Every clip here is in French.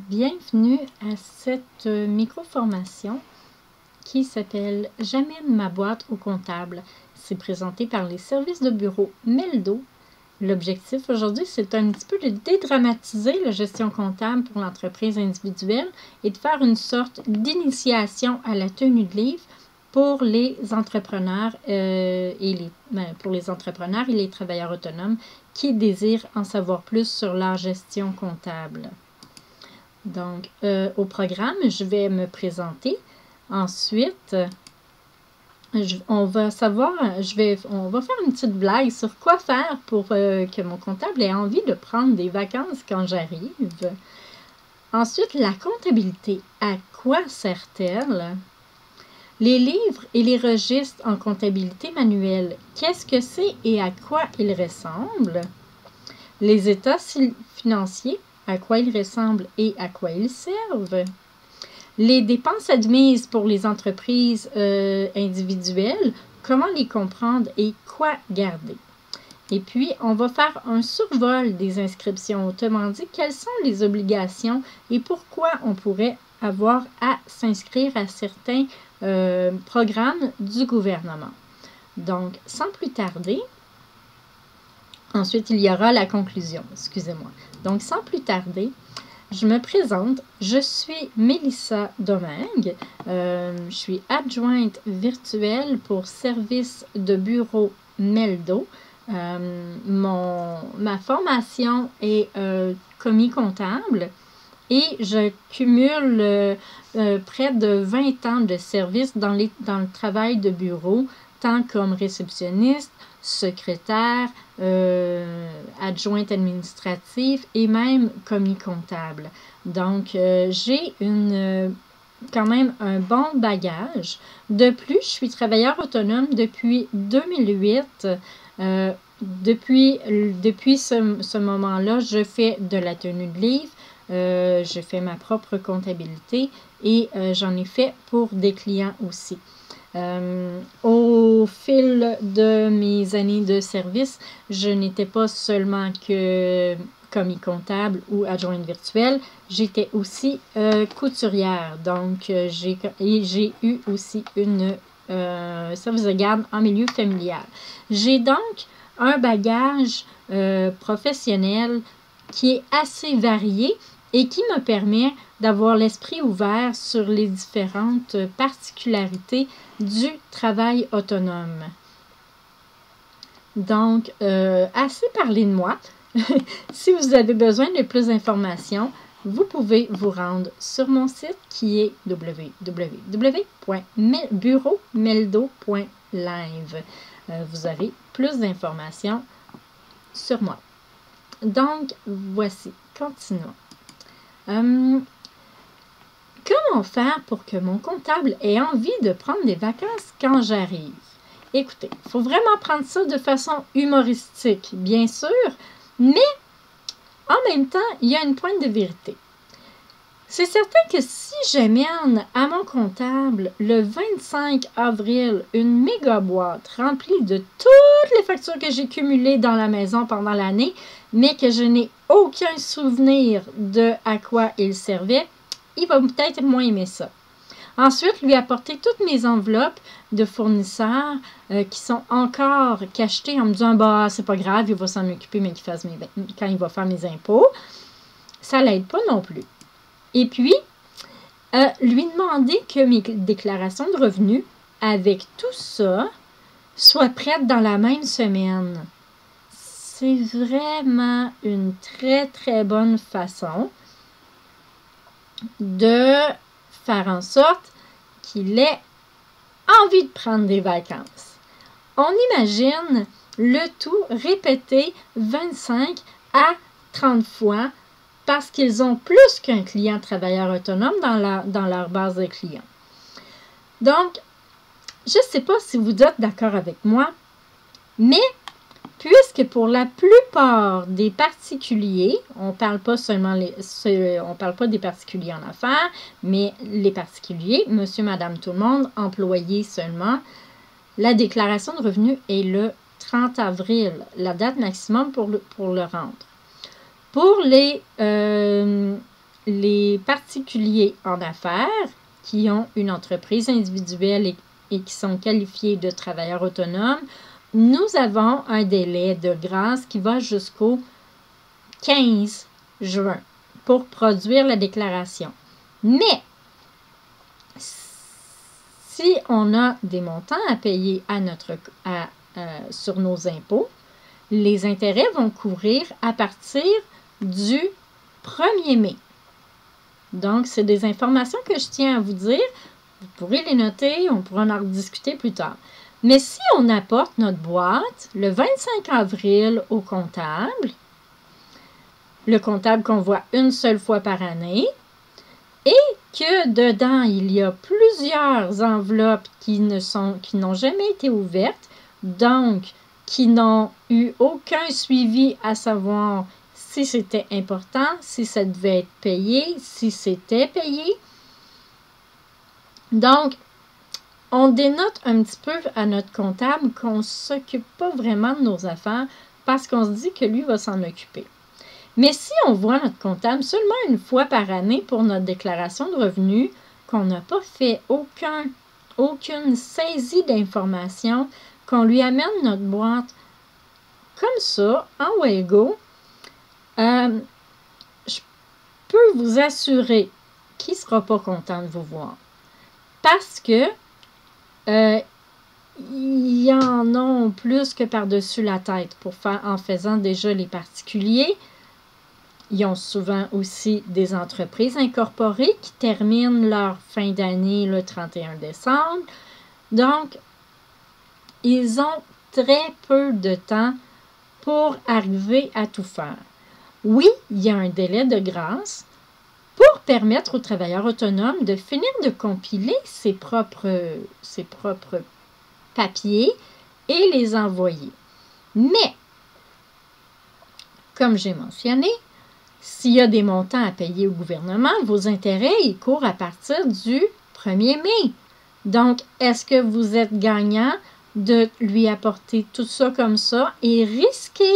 Bienvenue à cette micro-formation qui s'appelle « J'amène ma boîte au comptable ». C'est présenté par les services de bureau Meldo. L'objectif aujourd'hui, c'est un petit peu de dédramatiser la gestion comptable pour l'entreprise individuelle et de faire une sorte d'initiation à la tenue de livre pour les entrepreneurs pour les entrepreneurs et les travailleurs autonomes qui désirent en savoir plus sur leur gestion comptable. Donc, au programme, je vais me présenter. Ensuite, on va faire une petite blague sur quoi faire pour que mon comptable ait envie de prendre des vacances quand j'arrive. Ensuite, la comptabilité. À quoi sert-elle? Les livres et les registres en comptabilité manuelle. Qu'est-ce que c'est et à quoi ils ressemblent? Les états financiers. À quoi ils ressemblent et à quoi ils servent. Les dépenses admises pour les entreprises individuelles, comment les comprendre et quoi garder. Et puis, on va faire un survol des inscriptions, autrement dit, quelles sont les obligations et pourquoi on pourrait avoir à s'inscrire à certains programmes du gouvernement. Donc, sans plus tarder, ensuite, il y aura la conclusion, excusez-moi. Donc, sans plus tarder, je me présente. Je suis Mélissa Domingue. Je suis adjointe virtuelle pour service de bureau Meldo. Ma formation est commis comptable et je cumule près de 20 ans de service dans le travail de bureau, tant comme réceptionniste, secrétaire, adjointe administrative et même commis comptable. Donc, j'ai quand même un bon bagage. De plus, je suis travailleur autonome depuis 2008. Depuis ce moment-là, je fais de la tenue de livre, je fais ma propre comptabilité et j'en ai fait pour des clients aussi. Au fil de mes années de service, je n'étais pas seulement que commis comptable ou adjointe virtuelle, j'étais aussi couturière. Donc, j'ai eu aussi une service de garde en milieu familial. J'ai donc un bagage professionnel qui est assez varié et qui me permet d'avoir l'esprit ouvert sur les différentes particularités du travail autonome. Donc, assez parlé de moi. Si vous avez besoin de plus d'informations, vous pouvez vous rendre sur mon site qui est www.bureaumeldo.live. Vous avez plus d'informations sur moi. Donc, voici, continuons. Comment faire pour que mon comptable ait envie de prendre des vacances quand j'arrive? Écoutez, il faut vraiment prendre ça de façon humoristique, bien sûr, mais en même temps, il y a une pointe de vérité. C'est certain que si j'amène à mon comptable le 25 avril une méga boîte remplie de toutes les factures que j'ai cumulées dans la maison pendant l'année, mais que je n'ai aucun souvenir de à quoi il servait, il va peut-être moins aimer ça. Ensuite, lui apporter toutes mes enveloppes de fournisseurs qui sont encore cachetées en me disant « bah c'est pas grave, il va s'en occuper mais quand il va faire mes impôts », ça l'aide pas non plus. Et puis, lui demander que mes déclarations de revenus, avec tout ça, soient prêtes dans la même semaine. C'est vraiment une très, très bonne façon de faire en sorte qu'il ait envie de prendre des vacances. On imagine le tout répété 25 à 30 fois parce qu'ils ont plus qu'un client travailleur autonome dans leur base de clients. Donc, je ne sais pas si vous êtes d'accord avec moi, mais puisque pour la plupart des particuliers, on ne parle pas des particuliers en affaires, mais les particuliers, monsieur, madame, tout le monde, employés seulement, la déclaration de revenus est le 30 avril, la date maximum pour le rendre. Pour les les particuliers en affaires qui ont une entreprise individuelle et qui sont qualifiés de travailleurs autonomes, nous avons un délai de grâce qui va jusqu'au 15 juin pour produire la déclaration. Mais, si on a des montants à payer sur nos impôts, les intérêts vont courir à partir du 1er mai. Donc, c'est des informations que je tiens à vous dire. Vous pourrez les noter, on pourra en rediscuter plus tard. Mais si on apporte notre boîte le 25 avril au comptable, le comptable qu'on voit une seule fois par année, et que dedans, il y a plusieurs enveloppes qui n'ont jamais été ouvertes, donc qui n'ont eu aucun suivi à savoir si c'était important, si ça devait être payé, si c'était payé. Donc, on dénote un petit peu à notre comptable qu'on ne s'occupe pas vraiment de nos affaires parce qu'on se dit que lui va s'en occuper. Mais si on voit notre comptable seulement une fois par année pour notre déclaration de revenus, qu'on n'a pas fait aucune saisie d'informations, qu'on lui amène notre boîte comme ça, en Wego, je peux vous assurer qu'il ne sera pas content de vous voir. Parce que ils en ont plus que par-dessus la tête en faisant déjà les particuliers. Ils ont souvent aussi des entreprises incorporées qui terminent leur fin d'année le 31 décembre. Donc, ils ont très peu de temps pour arriver à tout faire. Oui, il y a un délai de grâce pour permettre aux travailleurs autonomes de finir de compiler ses propres papiers et les envoyer. Mais, comme j'ai mentionné, s'il y a des montants à payer au gouvernement, vos intérêts, ils courent à partir du 1er mai. Donc, est-ce que vous êtes gagnant de lui apporter tout ça comme ça et risquer,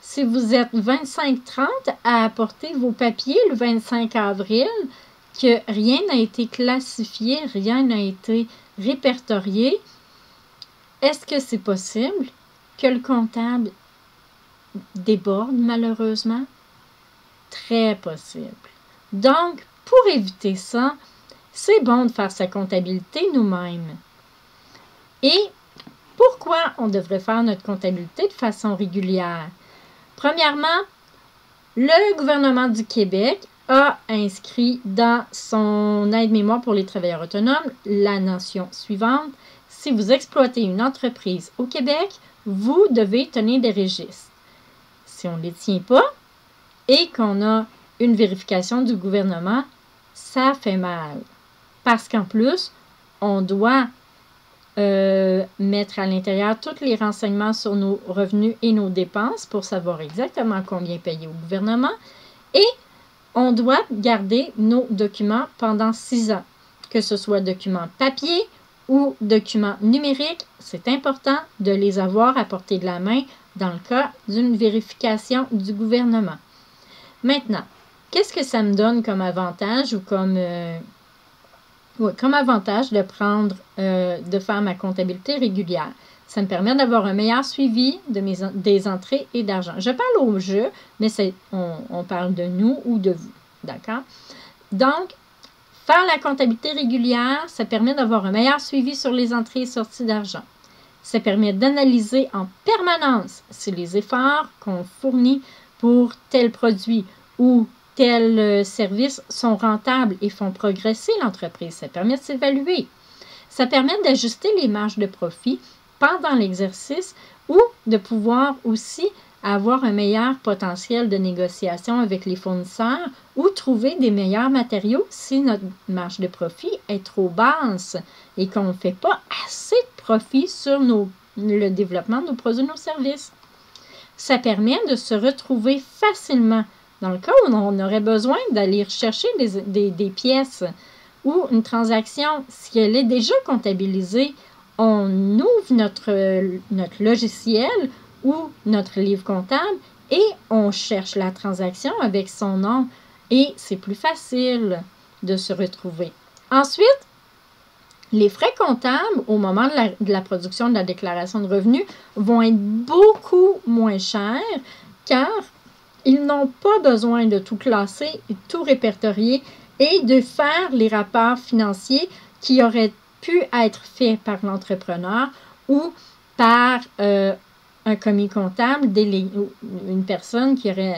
si vous êtes 25-30, à apporter vos papiers le 25 avril, que rien n'a été classifié, rien n'a été répertorié? Est-ce que c'est possible que le comptable déborde malheureusement? Très possible. Donc, pour éviter ça, c'est bon de faire sa comptabilité nous-mêmes. Et pourquoi on devrait faire notre comptabilité de façon régulière? Premièrement, le gouvernement du Québec a inscrit dans son aide-mémoire pour les travailleurs autonomes la notion suivante. Si vous exploitez une entreprise au Québec, vous devez tenir des registres. Si on ne les tient pas et qu'on a une vérification du gouvernement, ça fait mal. Parce qu'en plus, on doit mettre à l'intérieur tous les renseignements sur nos revenus et nos dépenses pour savoir exactement combien payer au gouvernement. Et on doit garder nos documents pendant 6 ans, que ce soit documents papier ou documents numériques. C'est important de les avoir à portée de la main dans le cas d'une vérification du gouvernement. Maintenant, qu'est-ce que ça me donne comme avantage ou comme avantage de de faire ma comptabilité régulière? Ça me permet d'avoir un meilleur suivi des entrées et d'argent. Je parle au jeu, mais on parle de nous ou de vous. D'accord? Donc, faire la comptabilité régulière, ça permet d'avoir un meilleur suivi sur les entrées et sorties d'argent. Ça permet d'analyser en permanence si les efforts qu'on fournit pour tel produit ou tel service sont rentables et font progresser l'entreprise. Ça permet de s'évaluer. Ça permet d'ajuster les marges de profit pendant l'exercice ou de pouvoir aussi avoir un meilleur potentiel de négociation avec les fournisseurs ou trouver des meilleurs matériaux si notre marge de profit est trop basse et qu'on ne fait pas assez de profit sur le développement de nos produits et nos services. Ça permet de se retrouver facilement dans le cas où on aurait besoin d'aller chercher des pièces ou une transaction. Si elle est déjà comptabilisée, on ouvre notre logiciel ou notre livre comptable et on cherche la transaction avec son nom et c'est plus facile de se retrouver. Ensuite, les frais comptables au moment de la production de la déclaration de revenus vont être beaucoup moins chers car ils n'ont pas besoin de tout classer, tout répertorier et de faire les rapports financiers qui auraient pu être faits par l'entrepreneur ou par un commis comptable, une personne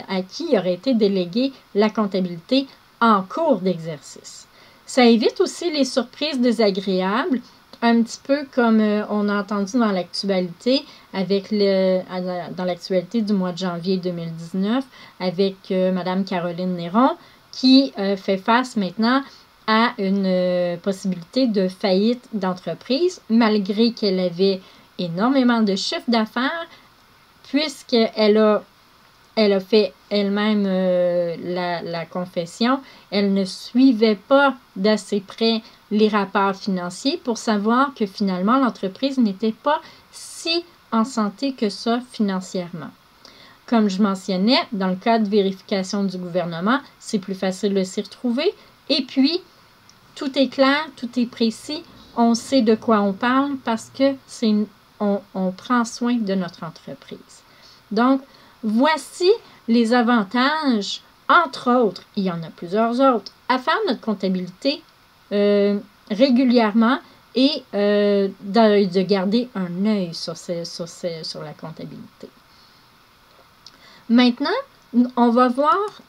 à qui aurait été déléguée la comptabilité en cours d'exercice. Ça évite aussi les surprises désagréables, un petit peu comme on a entendu dans l'actualité, dans l'actualité du mois de janvier 2019, avec Mme Caroline Néron, qui fait face maintenant à une possibilité de faillite d'entreprise, malgré qu'elle avait énormément de chiffre d'affaires, puisqu'elle a fait elle-même la confession. Elle ne suivait pas d'assez près les rapports financiers pour savoir que finalement l'entreprise n'était pas si en santé que ça financièrement. Comme je mentionnais, dans le cas de vérification du gouvernement, c'est plus facile de s'y retrouver. Et puis, tout est clair, tout est précis. On sait de quoi on parle parce que on prend soin de notre entreprise. Donc, voici les avantages, entre autres, il y en a plusieurs autres, à faire notre comptabilité régulièrement et de garder un œil sur la comptabilité. Maintenant, on va voir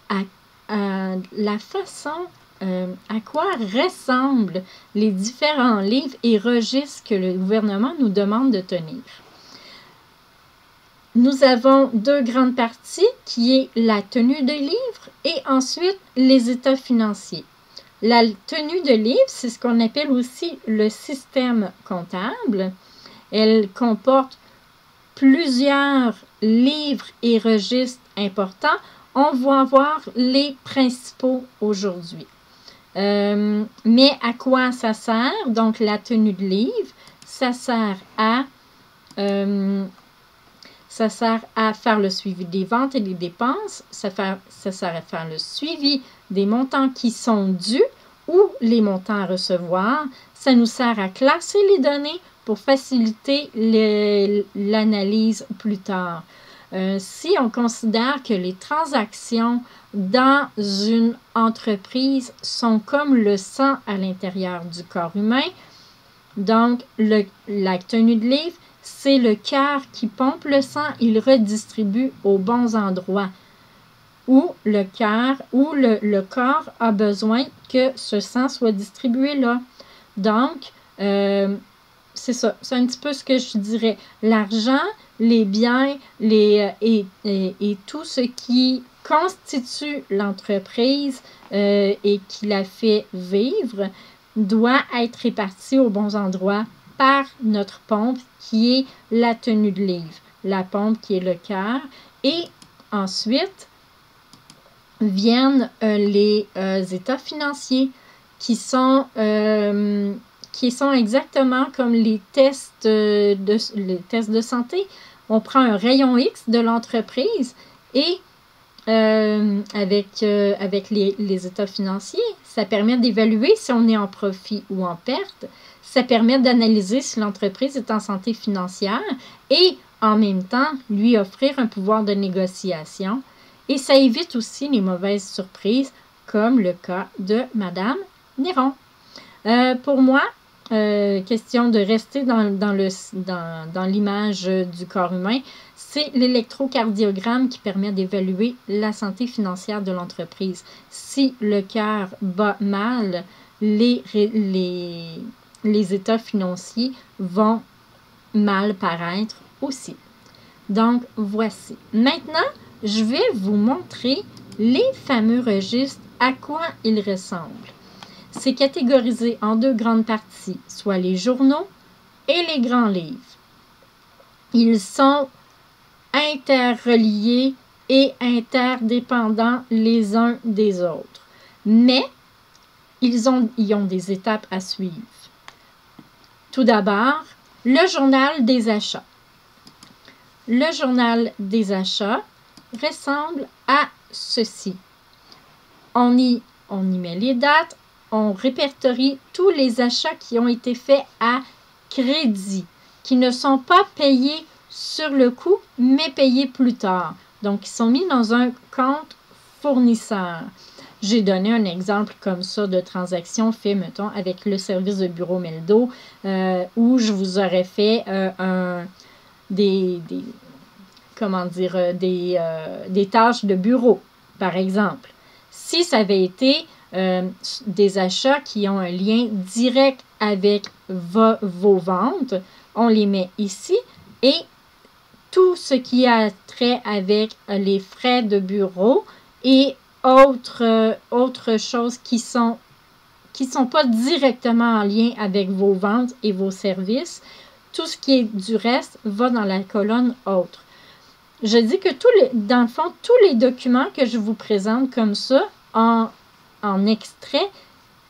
la façon à quoi ressemblent les différents livres et registres que le gouvernement nous demande de tenir. Nous avons deux grandes parties qui est la tenue de livre et ensuite les états financiers. La tenue de livre, c'est ce qu'on appelle aussi le système comptable. Elle comporte plusieurs livres et registres importants. On va voir les principaux aujourd'hui. Mais à quoi ça sert? Donc, la tenue de livre, ça sert à faire le suivi des ventes et des dépenses. Ça sert à faire le suivi des montants qui sont dus ou les montants à recevoir. Ça nous sert à classer les données pour faciliter l'analyse plus tard. Si on considère que les transactions dans une entreprise sont comme le sang à l'intérieur du corps humain, donc la tenue de livre, c'est le cœur qui pompe le sang, il redistribue aux bons endroits où le cœur ou le corps a besoin que ce sang soit distribué là. Donc, c'est ça, c'est un petit peu ce que je dirais. L'argent, les biens et tout ce qui constitue l'entreprise et qui la fait vivre doit être réparti aux bons endroits par notre pompe qui est la tenue de livre, la pompe qui est le cœur. Et ensuite viennent les états financiers qui sont exactement comme les tests de santé. On prend un rayon X de l'entreprise et avec les états financiers, ça permet d'évaluer si on est en profit ou en perte. Ça permet d'analyser si l'entreprise est en santé financière et en même temps lui offrir un pouvoir de négociation. Et ça évite aussi les mauvaises surprises comme le cas de Mme Néron. Pour moi, question de rester dans l'image du corps humain, c'est l'électrocardiogramme qui permet d'évaluer la santé financière de l'entreprise. Si le cœur bat mal, les états financiers vont mal paraître aussi. Donc, voici. Maintenant, je vais vous montrer les fameux registres, à quoi ils ressemblent. C'est catégorisé en deux grandes parties, soit les journaux et les grands livres. Ils sont interreliés et interdépendants les uns des autres, mais ils ont des étapes à suivre. Tout d'abord, le journal des achats. Le journal des achats ressemble à ceci. On y met les dates, on répertorie tous les achats qui ont été faits à crédit, qui ne sont pas payés sur le coup, mais payés plus tard. Donc, ils sont mis dans un compte fournisseur. J'ai donné un exemple comme ça de transaction fait, mettons, avec le service de bureau Meldo, où je vous aurais fait des tâches de bureau, par exemple. Si ça avait été des achats qui ont un lien direct avec vos ventes, on les met ici et tout ce qui a trait avec les frais de bureau et autres choses qui sont pas directement en lien avec vos ventes et vos services, tout ce qui est du reste va dans la colonne autre. Je dis que dans le fond, tous les documents que je vous présente comme ça, en extrait,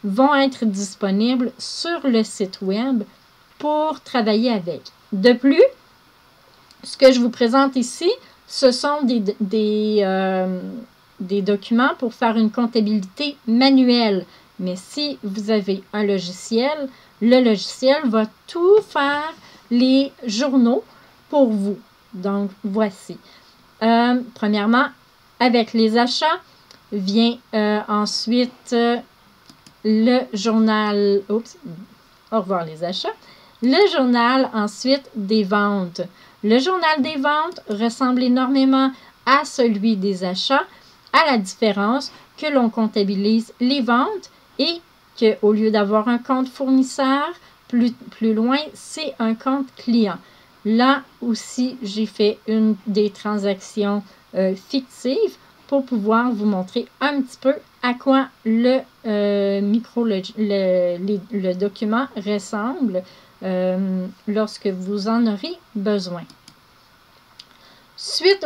vont être disponibles sur le site web pour travailler avec. De plus, ce que je vous présente ici, ce sont des documents pour faire une comptabilité manuelle. Mais si vous avez un logiciel, le logiciel va tout faire les journaux pour vous. Donc, voici. Premièrement, avec les achats, vient ensuite le journal. Oups, au revoir les achats. Le journal ensuite des ventes. Le journal des ventes ressemble énormément à celui des achats, à la différence que l'on comptabilise les ventes et qu'au lieu d'avoir un compte fournisseur, plus loin, c'est un compte client. Là aussi, j'ai fait des transactions fictives pour pouvoir vous montrer un petit peu à quoi le document ressemble lorsque vous en aurez besoin. Suite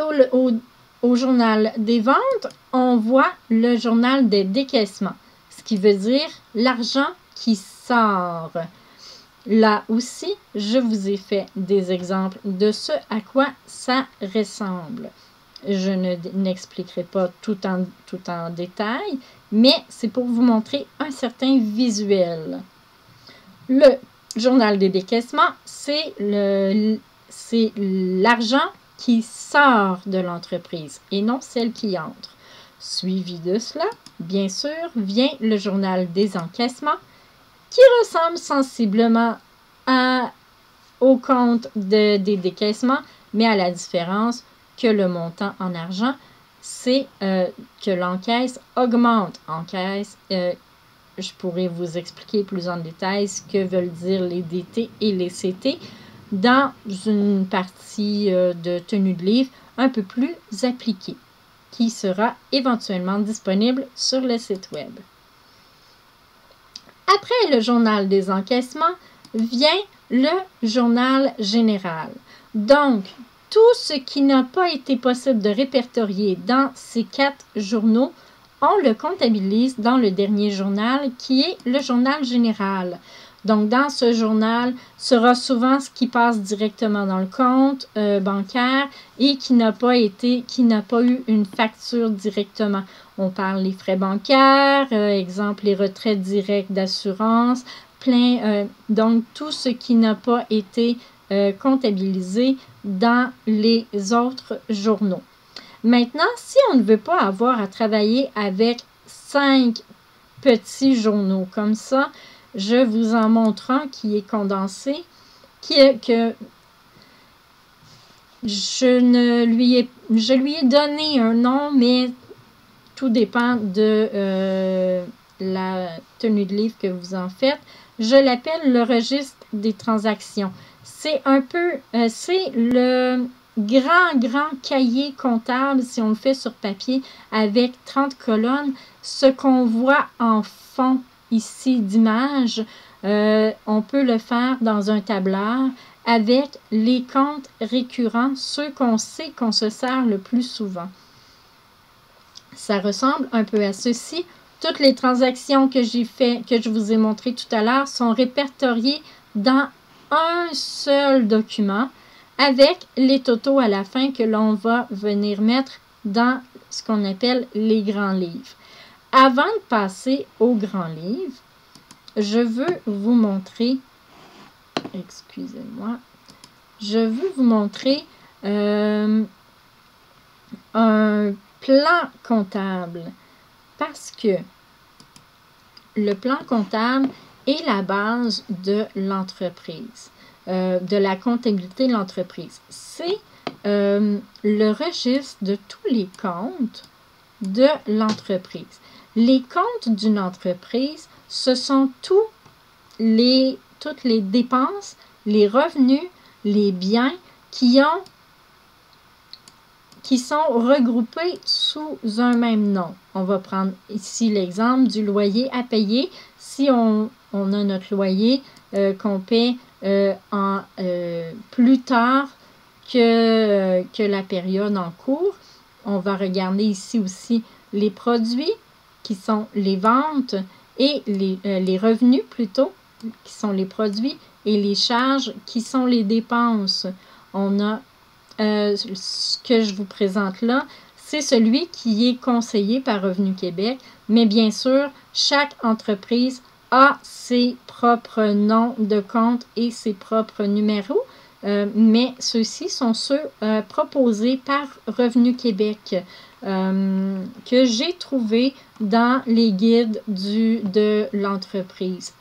au journal des ventes, on voit le journal des décaissements, ce qui veut dire l'argent qui sort. Là aussi, je vous ai fait des exemples de ce à quoi ça ressemble. Je n'expliquerai pas tout en détail, mais c'est pour vous montrer un certain visuel. Le journal des décaissements, c'est l'argent qui sort de l'entreprise et non celle qui entre. Suivi de cela, bien sûr, vient le journal des encaissements qui ressemble sensiblement au compte des décaissements, mais à la différence que le montant en argent, c'est que l'encaisse augmente. Encaisse, je pourrais vous expliquer plus en détail ce que veulent dire les DT et les CT dans une partie de tenue de livre un peu plus appliquée, qui sera éventuellement disponible sur le site web. Après le journal des encaissements, vient le journal général. Donc, tout ce qui n'a pas été possible de répertorier dans ces 4 journaux, on le comptabilise dans le dernier journal qui est le journal général. Donc, dans ce journal, sera souvent ce qui passe directement dans le compte bancaire et qui n'a pas eu une facture directement. On parle des frais bancaires, exemple les retraits directs d'assurance, donc tout ce qui n'a pas été comptabilisé dans les autres journaux. Maintenant, si on ne veut pas avoir à travailler avec 5 petits journaux comme ça, je vous en montre un qui est condensé, que je lui ai donné un nom, mais tout dépend de la tenue de livre que vous en faites. Je l'appelle le registre des transactions. C'est c'est le grand cahier comptable, si on le fait sur papier, avec 30 colonnes. Ce qu'on voit en fond ici d'image, on peut le faire dans un tableur avec les comptes récurrents, ceux qu'on sait qu'on se sert le plus souvent. Ça ressemble un peu à ceci. Toutes les transactions que je vous ai montrées tout à l'heure, sont répertoriées dans un seul document avec les totaux à la fin que l'on va venir mettre dans ce qu'on appelle les grands livres. avant de passer au grand livre, je veux vous montrer, excusez-moi, je veux vous montrer un plan comptable parce que le plan comptable est la base de l'entreprise, de la comptabilité de l'entreprise. C'est le registre de tous les comptes de l'entreprise. Les comptes d'une entreprise, ce sont toutes les dépenses, les revenus, les biens qui sont regroupés sous un même nom. On va prendre ici l'exemple du loyer à payer. Si on a notre loyer qu'on paie plus tard que la période en cours, on va regarder ici aussi les produits qui sont les ventes et les revenus plutôt, qui sont les produits, et les charges qui sont les dépenses. On a ce que je vous présente là, c'est celui qui est conseillé par Revenu Québec, mais bien sûr, chaque entreprise a ses propres noms de compte et ses propres numéros, mais ceux-ci sont ceux proposés par Revenu Québec que j'ai trouvés dans les guides de l'entreprise.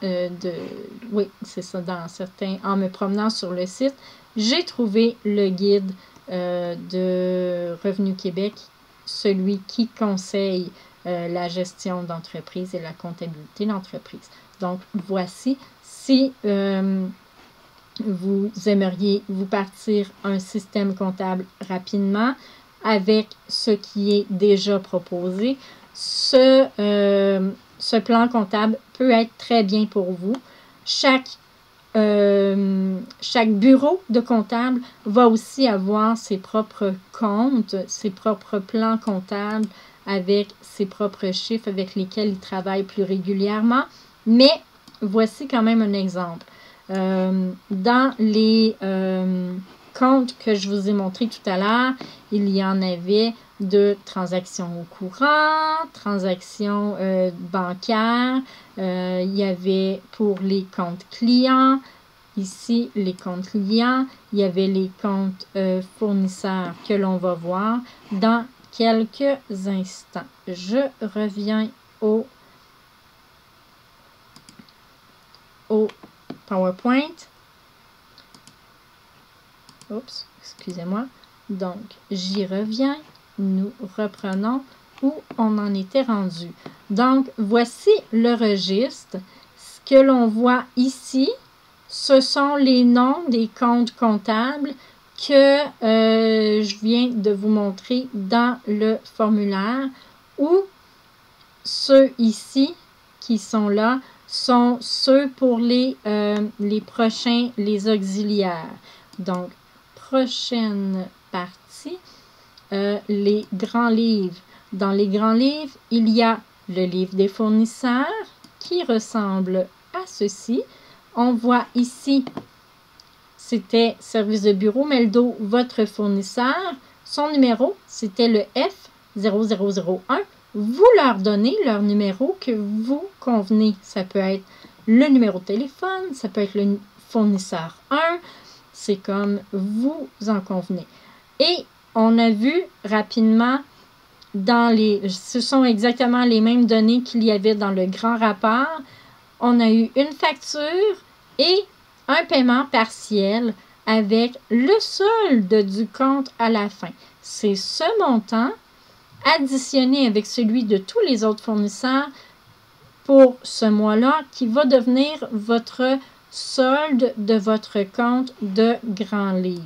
Oui, c'est ça, dans certains, en me promenant sur le site, j'ai trouvé le guide de Revenu Québec, celui qui conseille la gestion d'entreprise et la comptabilité d'entreprise. Donc, voici, si vous aimeriez vous partir un système comptable rapidement avec ce qui est déjà proposé, ce plan comptable peut être très bien pour vous. Chaque bureau de comptable va aussi avoir ses propres comptes, ses propres plans comptables avec ses propres chiffres avec lesquels il travaille plus régulièrement. Mais voici quand même un exemple. Dans les comptes que je vous ai montré tout à l'heure, il y en avait de transactions au courant, transactions bancaires, il y avait pour les comptes clients, ici les comptes clients, il y avait les comptes fournisseurs que l'on va voir dans quelques instants. Je reviens au PowerPoint. Oups, excusez-moi. Donc, j'y reviens. Nous reprenons où on en était rendu. Donc, voici le registre. Ce que l'on voit ici, ce sont les noms des comptes comptables que je viens de vous montrer dans le formulaire, ou ceux ici qui sont là sont ceux pour les prochains, les auxiliaires. Donc, prochaine partie, les grands livres. Dans les grands livres, il y a le livre des fournisseurs qui ressemble à ceci. On voit ici, c'était Service de bureau Meldo, votre fournisseur. Son numéro, c'était le F0001. Vous leur donnez leur numéro que vous convenez. Ça peut être le numéro de téléphone, ça peut être le fournisseur 1. C'est comme vous en convenez. Et on a vu rapidement ce sont exactement les mêmes données qu'il y avait dans le grand rapport. On a eu une facture et un paiement partiel avec le solde du compte à la fin. C'est ce montant additionné avec celui de tous les autres fournisseurs pour ce mois-là qui va devenir votre solde de votre compte de grand livre.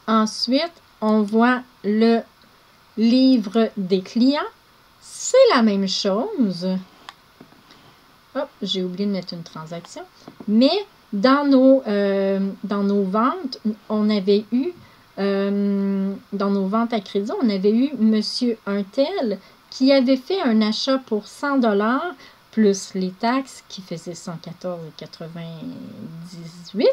Ensuite, on voit le livre des clients. C'est la même chose. Hop, j'ai oublié de mettre une transaction. Mais dans nos ventes, on avait eu, dans nos ventes à crédit, on avait eu Monsieur Untel qui avait fait un achat pour 100 $ plus les taxes qui faisaient 114,98 $.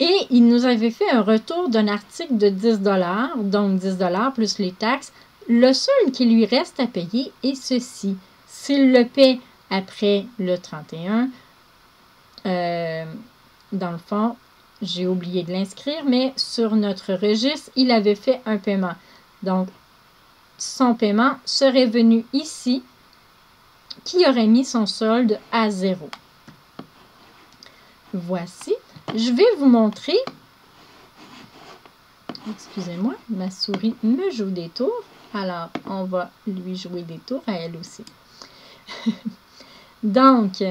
Et il nous avait fait un retour d'un article de 10 $, donc 10 $ plus les taxes. le solde qui lui reste à payer est ceci. S'il le paie après le 31, dans le fond, j'ai oublié de l'inscrire, mais sur notre registre, il avait fait un paiement. Donc, son paiement serait venu ici, qui aurait mis son solde à 0. Voici. Je vais vous montrer. Excusez-moi, ma souris me joue des tours. Alors, on va lui jouer des tours à elle aussi. Donc,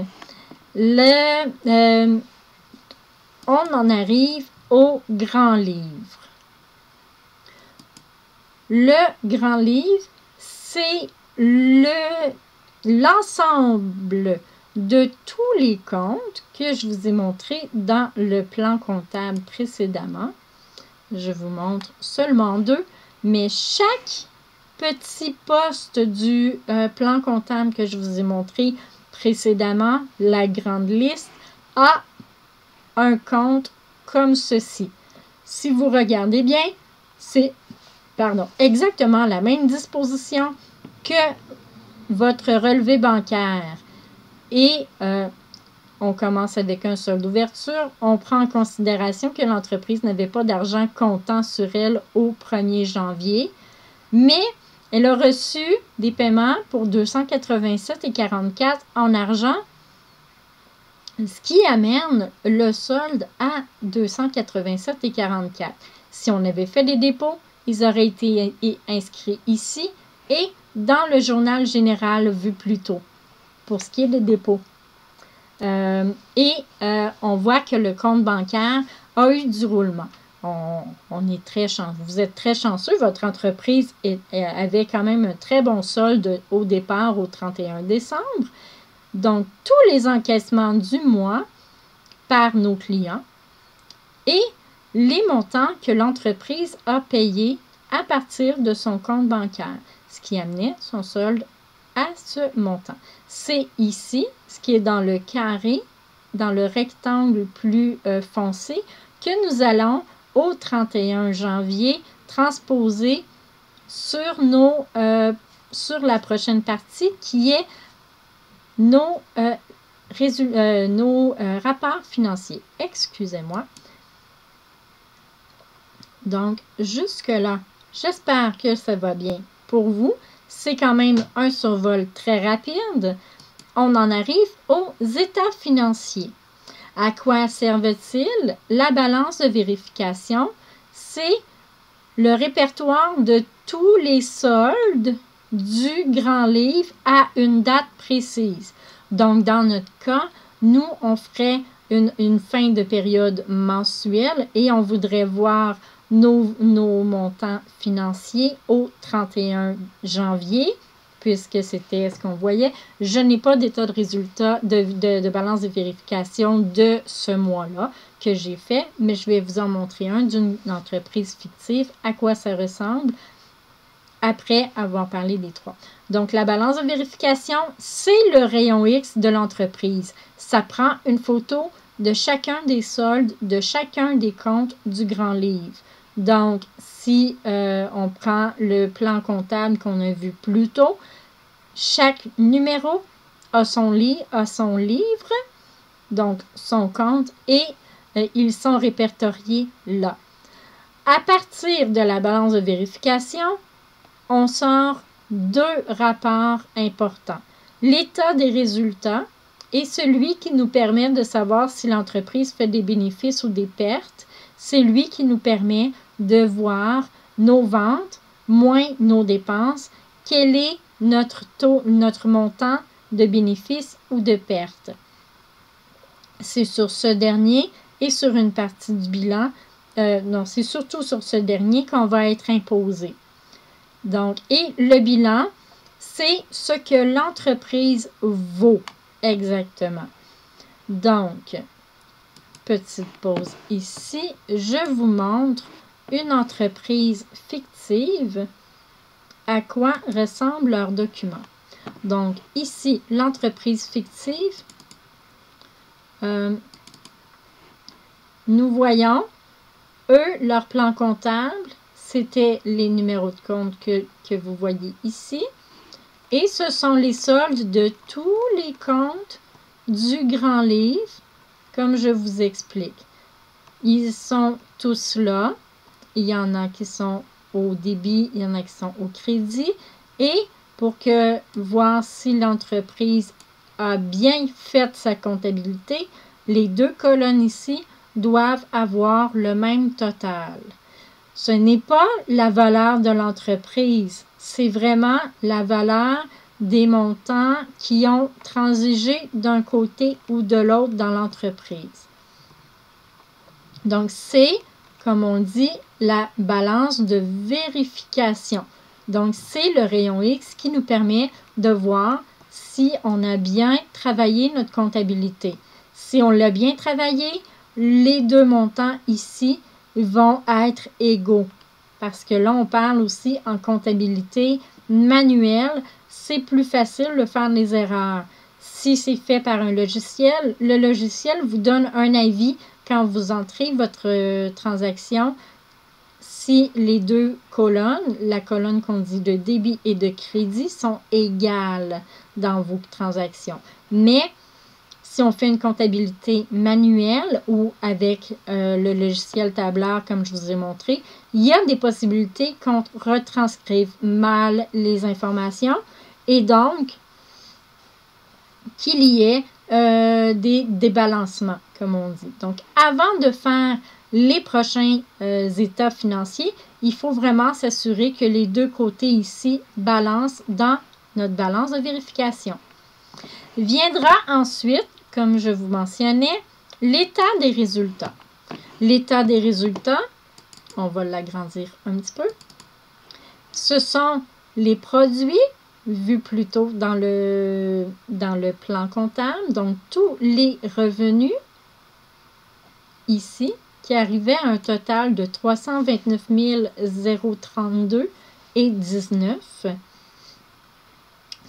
on en arrive au grand livre. Le grand livre, c'est l'ensemble de tous les comptes que je vous ai montrés dans le plan comptable précédemment. Je vous montre seulement 2, mais chaque petit poste du plan comptable que je vous ai montré précédemment, la grande liste, a un compte comme ceci. Si vous regardez bien, c'est exactement la même disposition que votre relevé bancaire. Et on commence avec un solde d'ouverture. On prend en considération que l'entreprise n'avait pas d'argent comptant sur elle au 1er janvier, mais elle a reçu des paiements pour 287,44 en argent, ce qui amène le solde à 287,44. Si on avait fait des dépôts, ils auraient été inscrits ici et dans le journal général vu plus tôt, pour ce qui est des dépôts. On voit que le compte bancaire a eu du roulement. On est très chanceux. Vous êtes très chanceux. Votre entreprise avait quand même un très bon solde au départ au 31 décembre. Donc, tous les encaissements du mois par nos clients et les montants que l'entreprise a payés à partir de son compte bancaire, ce qui amenait son solde à ce montant. C'est ici, ce qui est dans le carré, dans le rectangle plus foncé, que nous allons au 31 janvier transposer sur la prochaine partie qui est nos rapports financiers. Excusez-moi. Donc, jusque-là, j'espère que ça va bien pour vous. C'est quand même un survol très rapide. On en arrive aux états financiers. À quoi servent-ils? La balance de vérification, c'est le répertoire de tous les soldes du grand livre à une date précise. Donc, dans notre cas, nous, on ferait une fin de période mensuelle et on voudrait voir nos montants financiers au 31 janvier, puisque c'était ce qu'on voyait. Je n'ai pas d'état de résultat de balance de vérification de ce mois-là que j'ai fait, mais je vais vous en montrer un d'une entreprise fictive, à quoi ça ressemble, après avoir parlé des 3. Donc, la balance de vérification, c'est le rayon X de l'entreprise. Ça prend une photo de chacun des soldes, de chacun des comptes du grand livre. Donc, si on prend le plan comptable qu'on a vu plus tôt, chaque numéro a son livre, donc son compte, et ils sont répertoriés là. À partir de la balance de vérification, on sort 2 rapports importants. L'état des résultats est celui qui nous permet de savoir si l'entreprise fait des bénéfices ou des pertes. C'est lui qui nous permet de voir nos ventes moins nos dépenses. Quel est notre taux, notre montant de bénéfices ou de pertes? C'est sur ce dernier et sur une partie du bilan. Non, c'est surtout sur ce dernier qu'on va être imposé. Donc, et le bilan, c'est ce que l'entreprise vaut exactement. Donc, petite pause ici. Je vous montre une entreprise fictive, à quoi ressemblent leurs documents. Donc, ici, l'entreprise fictive, nous voyons, eux, leur plan comptable, c'était les numéros de compte que vous voyez ici. Et ce sont les soldes de tous les comptes du grand livre, comme je vous explique. Ils sont tous là. Il y en a qui sont au débit, il y en a qui sont au crédit. Et pour voir si l'entreprise a bien fait sa comptabilité, les deux colonnes ici doivent avoir le même total. Ce n'est pas la valeur de l'entreprise, c'est vraiment la valeur des montants qui ont transigé d'un côté ou de l'autre dans l'entreprise. Donc, c'est, comme on dit, la balance de vérification. Donc, c'est le rayon X qui nous permet de voir si on a bien travaillé notre comptabilité. Si on l'a bien travaillé, les deux montants ici vont être égaux. Parce que là, on parle aussi en comptabilité manuelle. C'est plus facile de faire des erreurs. Si c'est fait par un logiciel, le logiciel vous donne un avis quand vous entrez votre transaction. Si les deux colonnes, la colonne qu'on dit de débit et de crédit, sont égales dans vos transactions. Mais si on fait une comptabilité manuelle ou avec le logiciel tableur, comme je vous ai montré, il y a des possibilités qu'on retranscrive mal les informations et donc qu'il y ait des débalancements, comme on dit. Donc, avant de faire les prochains états financiers, il faut vraiment s'assurer que les deux côtés ici balancent dans notre balance de vérification. Viendra ensuite, comme je vous mentionnais, l'état des résultats. L'état des résultats, on va l'agrandir un petit peu. Ce sont les produits vus plutôt dans le plan comptable, donc tous les revenus ici qui arrivaient à un total de 329 032 et 19.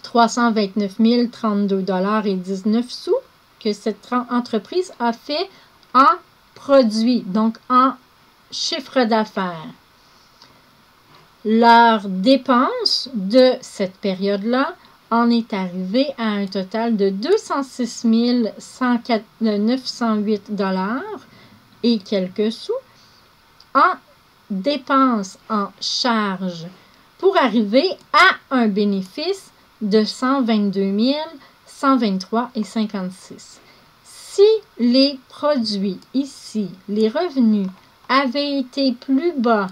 329 032 $ et 19 sous que cette entreprise a fait en produits, donc en chiffre d'affaires. Leur dépense de cette période-là en est arrivée à un total de 206 908 $ et quelques sous en dépenses en charges pour arriver à un bénéfice de 122 123 et 56. Si les produits ici, les revenus, avaient été plus bas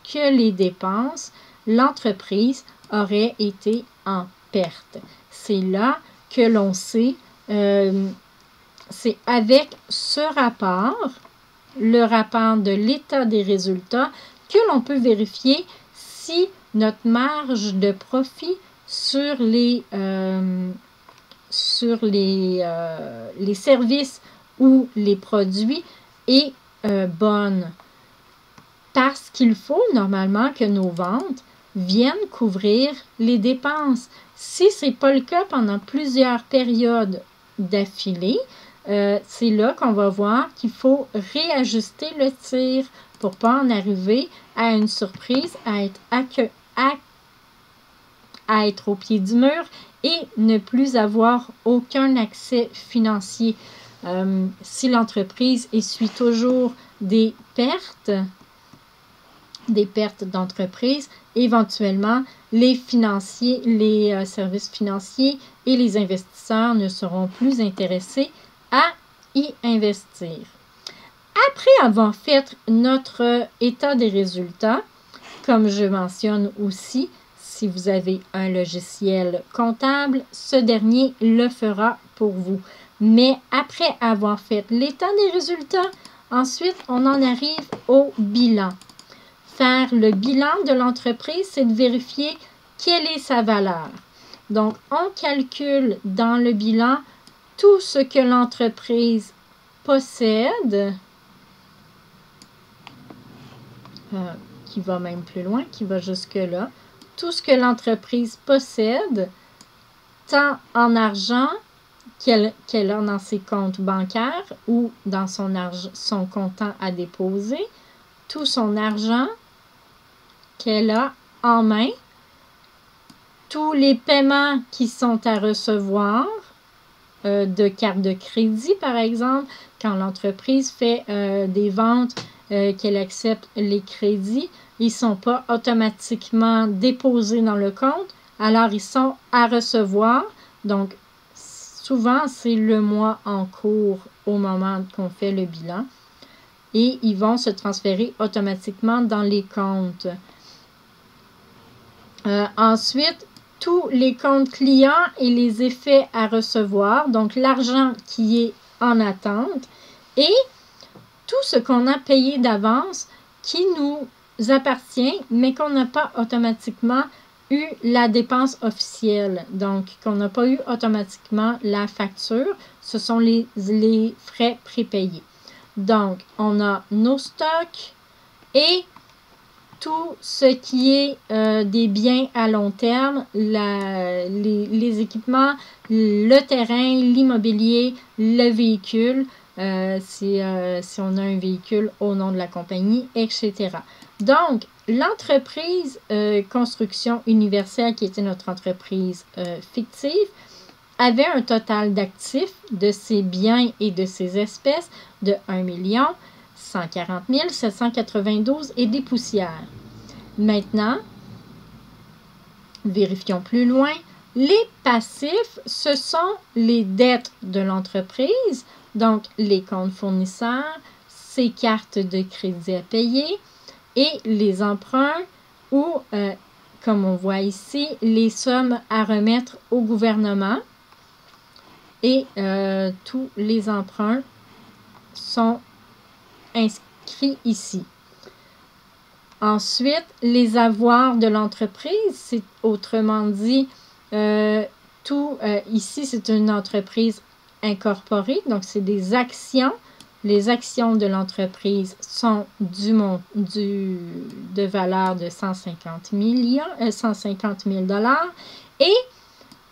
que les dépenses, l'entreprise aurait été en perte. C'est là que l'on sait, c'est avec ce rapport, le rapport de l'état des résultats, que l'on peut vérifier si notre marge de profit sur les services ou les produits est bonne. Parce qu'il faut normalement que nos ventes viennent couvrir les dépenses. Si ce n'est pas le cas pendant plusieurs périodes d'affilée, c'est là qu'on va voir qu'il faut réajuster le tir pour ne pas en arriver à une surprise, à être au pied du mur et ne plus avoir aucun accès financier. Si l'entreprise essuie toujours des pertes d'entreprise, éventuellement, les services financiers et les investisseurs ne seront plus intéressés à y investir. Après avoir fait notre état des résultats, comme je mentionne aussi, si vous avez un logiciel comptable, ce dernier le fera pour vous. Mais après avoir fait l'état des résultats, ensuite, on en arrive au bilan. Faire le bilan de l'entreprise, c'est de vérifier quelle est sa valeur. Donc, on calcule dans le bilan tout ce que l'entreprise possède, qui va même plus loin, qui va jusque-là. Tout ce que l'entreprise possède, tant en argent qu'elle a dans ses comptes bancaires ou dans son comptant à déposer, tout son argent qu'elle a en main, tous les paiements qui sont à recevoir, de cartes de crédit, par exemple, quand l'entreprise fait des ventes, qu'elle accepte les crédits, ils ne sont pas automatiquement déposés dans le compte, alors ils sont à recevoir. Donc, souvent, c'est le mois en cours au moment qu'on fait le bilan et ils vont se transférer automatiquement dans les comptes. Ensuite, tous les comptes clients et les effets à recevoir, donc l'argent qui est en attente et tout ce qu'on a payé d'avance qui nous appartient, mais qu'on n'a pas automatiquement eu la dépense officielle, donc qu'on n'a pas eu automatiquement la facture, ce sont les frais prépayés. Donc, on a nos stocks et tout ce qui est des biens à long terme, les équipements, le terrain, l'immobilier, le véhicule, si on a un véhicule au nom de la compagnie, etc. Donc, l'entreprise Construction Universelle, qui était notre entreprise fictive, avait un total d'actifs de ses biens et de ses espèces de 1 140 792 et des poussières. Maintenant, vérifions plus loin. Les passifs, ce sont les dettes de l'entreprise, donc les comptes fournisseurs, ses cartes de crédit à payer et les emprunts ou, comme on voit ici, les sommes à remettre au gouvernement. Et tous les emprunts sont inscrits ici. Ensuite, les avoirs de l'entreprise, c'est autrement dit, ici, c'est une entreprise incorporée, donc c'est des actions. Les actions de l'entreprise sont de valeur de 150 000 $ et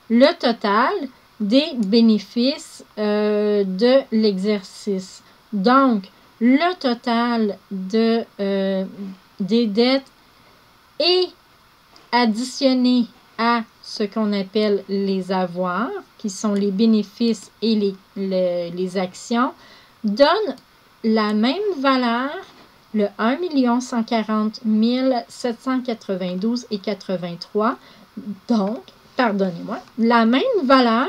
le total des bénéfices de l'exercice. Donc, le total des dettes est additionné à ce qu'on appelle les avoirs, qui sont les bénéfices et les actions, donne la même valeur, le 1 140 792 et 83, donc, pardonnez-moi, la même valeur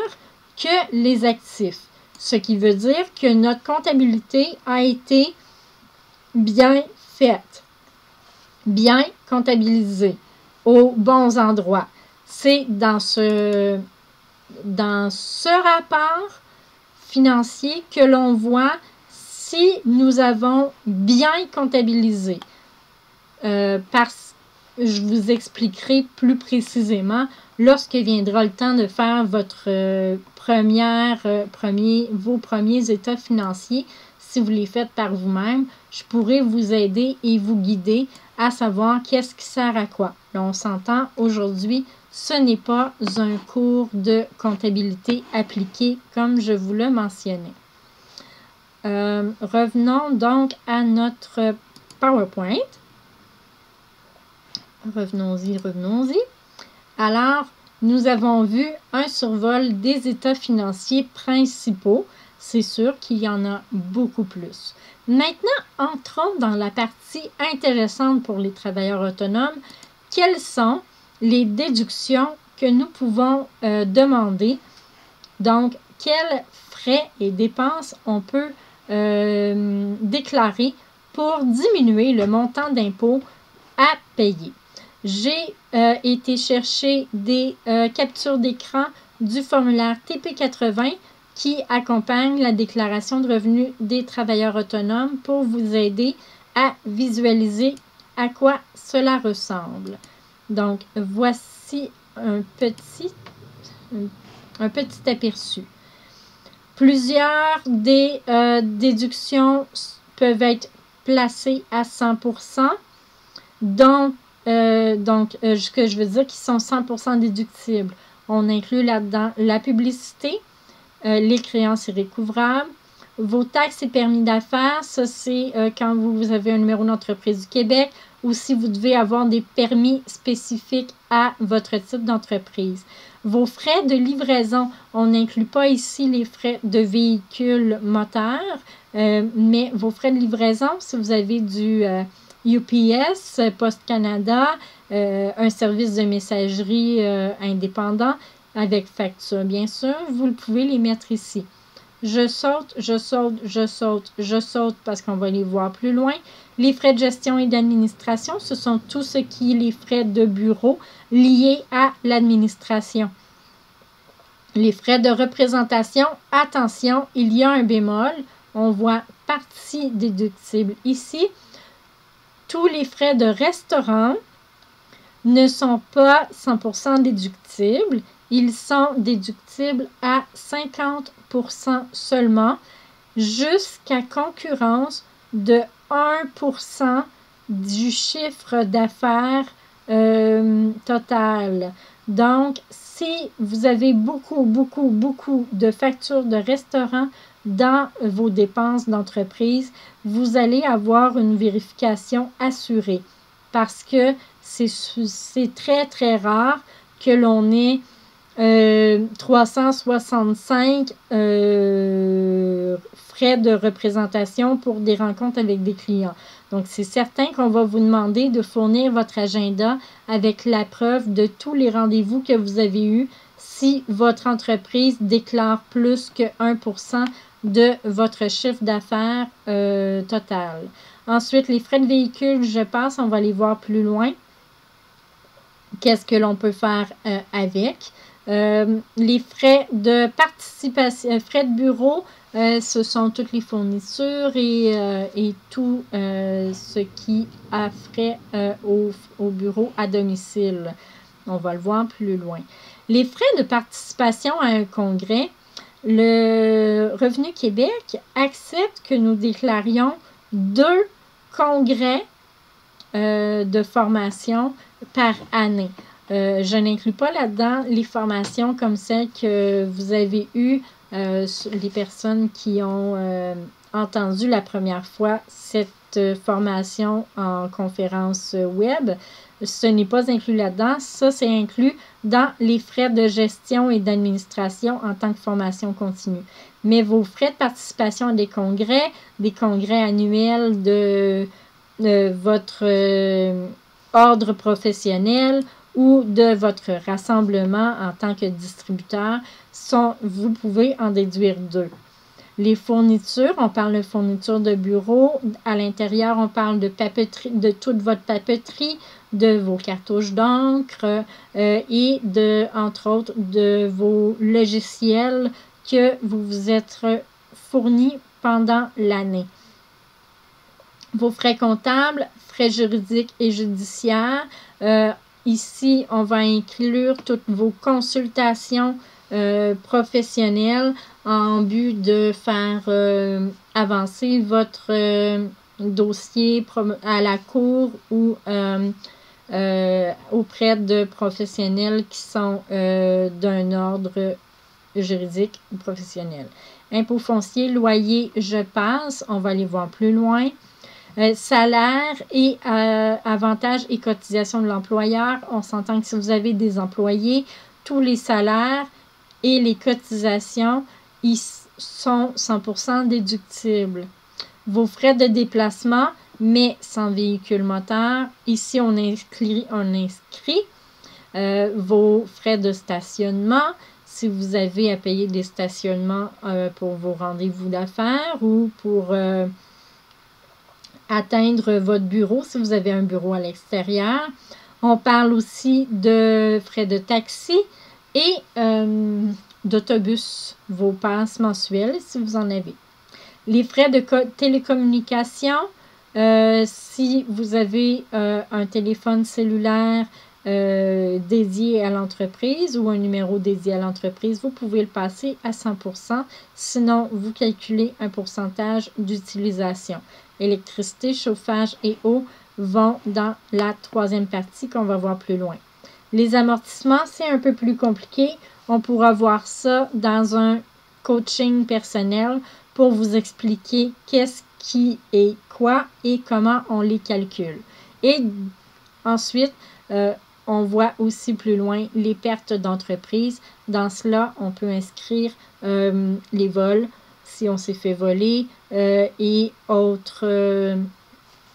que les actifs. Ce qui veut dire que notre comptabilité a été bien faite, bien comptabilisée, aux bons endroits. C'est dans ce rapport financier que l'on voit si nous avons bien comptabilisé. Je vous expliquerai plus précisément lorsque viendra le temps de faire vos premiers états financiers. Si vous les faites par vous-même, je pourrai vous aider et vous guider à savoir qu'est-ce qui sert à quoi. Là, on s'entend aujourd'hui, ce n'est pas un cours de comptabilité appliquée comme je vous le mentionnais. Revenons donc à notre PowerPoint. Revenons-y. Alors, nous avons vu un survol des états financiers principaux. C'est sûr qu'il y en a beaucoup plus. Maintenant, entrons dans la partie intéressante pour les travailleurs autonomes. Quelles sont les déductions que nous pouvons demander? Donc, quels frais et dépenses on peut déclarer pour diminuer le montant d'impôt à payer? J'ai été chercher des captures d'écran du formulaire TP80 qui accompagne la déclaration de revenus des travailleurs autonomes pour vous aider à visualiser à quoi cela ressemble. Donc, voici un petit aperçu. Plusieurs des déductions peuvent être placées à 100%, donc, ce que je veux dire qui sont 100% déductibles. On inclut là-dedans la publicité, les créances irrécouvrables, vos taxes et permis d'affaires, ça c'est quand vous avez un numéro d'entreprise du Québec, ou si vous devez avoir des permis spécifiques à votre type d'entreprise. Vos frais de livraison, on n'inclut pas ici les frais de véhicules moteurs, mais vos frais de livraison, si vous avez du UPS, Post Canada, un service de messagerie indépendant avec facture, bien sûr, vous pouvez les mettre ici. Je saute parce qu'on va les voir plus loin. Les frais de gestion et d'administration, ce sont tout ce qui est les frais de bureau liés à l'administration. Les frais de représentation, attention, il y a un bémol. On voit partie déductible ici. Tous les frais de restaurant ne sont pas 100% déductibles. Ils sont déductibles à 50% seulement, jusqu'à concurrence de 1% du chiffre d'affaires total. Donc, si vous avez beaucoup de factures de restaurant dans vos dépenses d'entreprise, vous allez avoir une vérification assurée parce que c'est très rare que l'on ait 365 frais de représentation pour des rencontres avec des clients. Donc, c'est certain qu'on va vous demander de fournir votre agenda avec la preuve de tous les rendez-vous que vous avez eus si votre entreprise déclare plus que 1% de votre chiffre d'affaires total. Ensuite, les frais de véhicule, je passe, on va les voir plus loin. Qu'est-ce que l'on peut faire avec? Les frais de participation, frais de bureau, ce sont toutes les fournitures et tout ce qui a frais au bureau à domicile. On va le voir plus loin. Les frais de participation à un congrès, le Revenu Québec accepte que nous déclarions 2 congrès de formation par année. Je n'inclus pas là-dedans les formations comme celles que vous avez eues, les personnes qui ont entendu la première fois cette formation en conférence web. Ce n'est pas inclus là-dedans. Ça, c'est inclus dans les frais de gestion et d'administration en tant que formation continue. Mais vos frais de participation à des congrès annuels de votre ordre professionnel ou de votre rassemblement en tant que distributeur, vous pouvez en déduire 2. Les fournitures, on parle de fournitures de bureau. À l'intérieur, on parle de papeterie, de toute votre papeterie, de vos cartouches d'encre et entre autres, de vos logiciels que vous vous êtes fournis pendant l'année. Vos frais comptables, frais juridiques et judiciaires. Ici, on va inclure toutes vos consultations professionnelles en but de faire avancer votre dossier à la cour ou auprès de professionnels qui sont d'un ordre juridique ou professionnel. Impôts fonciers, loyer, je passe. On va aller voir plus loin. Salaire et avantages et cotisations de l'employeur. On s'entend que si vous avez des employés, tous les salaires et les cotisations, ils sont 100% déductibles. Vos frais de déplacement, mais sans véhicule moteur. Ici, on inscrit vos frais de stationnement. Si vous avez à payer des stationnements pour vos rendez-vous d'affaires ou pour atteindre votre bureau, si vous avez un bureau à l'extérieur. On parle aussi de frais de taxi et d'autobus, vos passes mensuelles, si vous en avez. Les frais de télécommunication, si vous avez un téléphone cellulaire dédié à l'entreprise ou un numéro dédié à l'entreprise, vous pouvez le passer à 100%. Sinon, vous calculez un pourcentage d'utilisation. Électricité, chauffage et eau vont dans la 3e partie qu'on va voir plus loin. Les amortissements, c'est un peu plus compliqué. On pourra voir ça dans un coaching personnel pour vous expliquer qu'est-ce qui est quoi et comment on les calcule. Et ensuite, on voit aussi plus loin les pertes d'entreprise. Dans cela, on peut inscrire les vols, si on s'est fait voler, et autres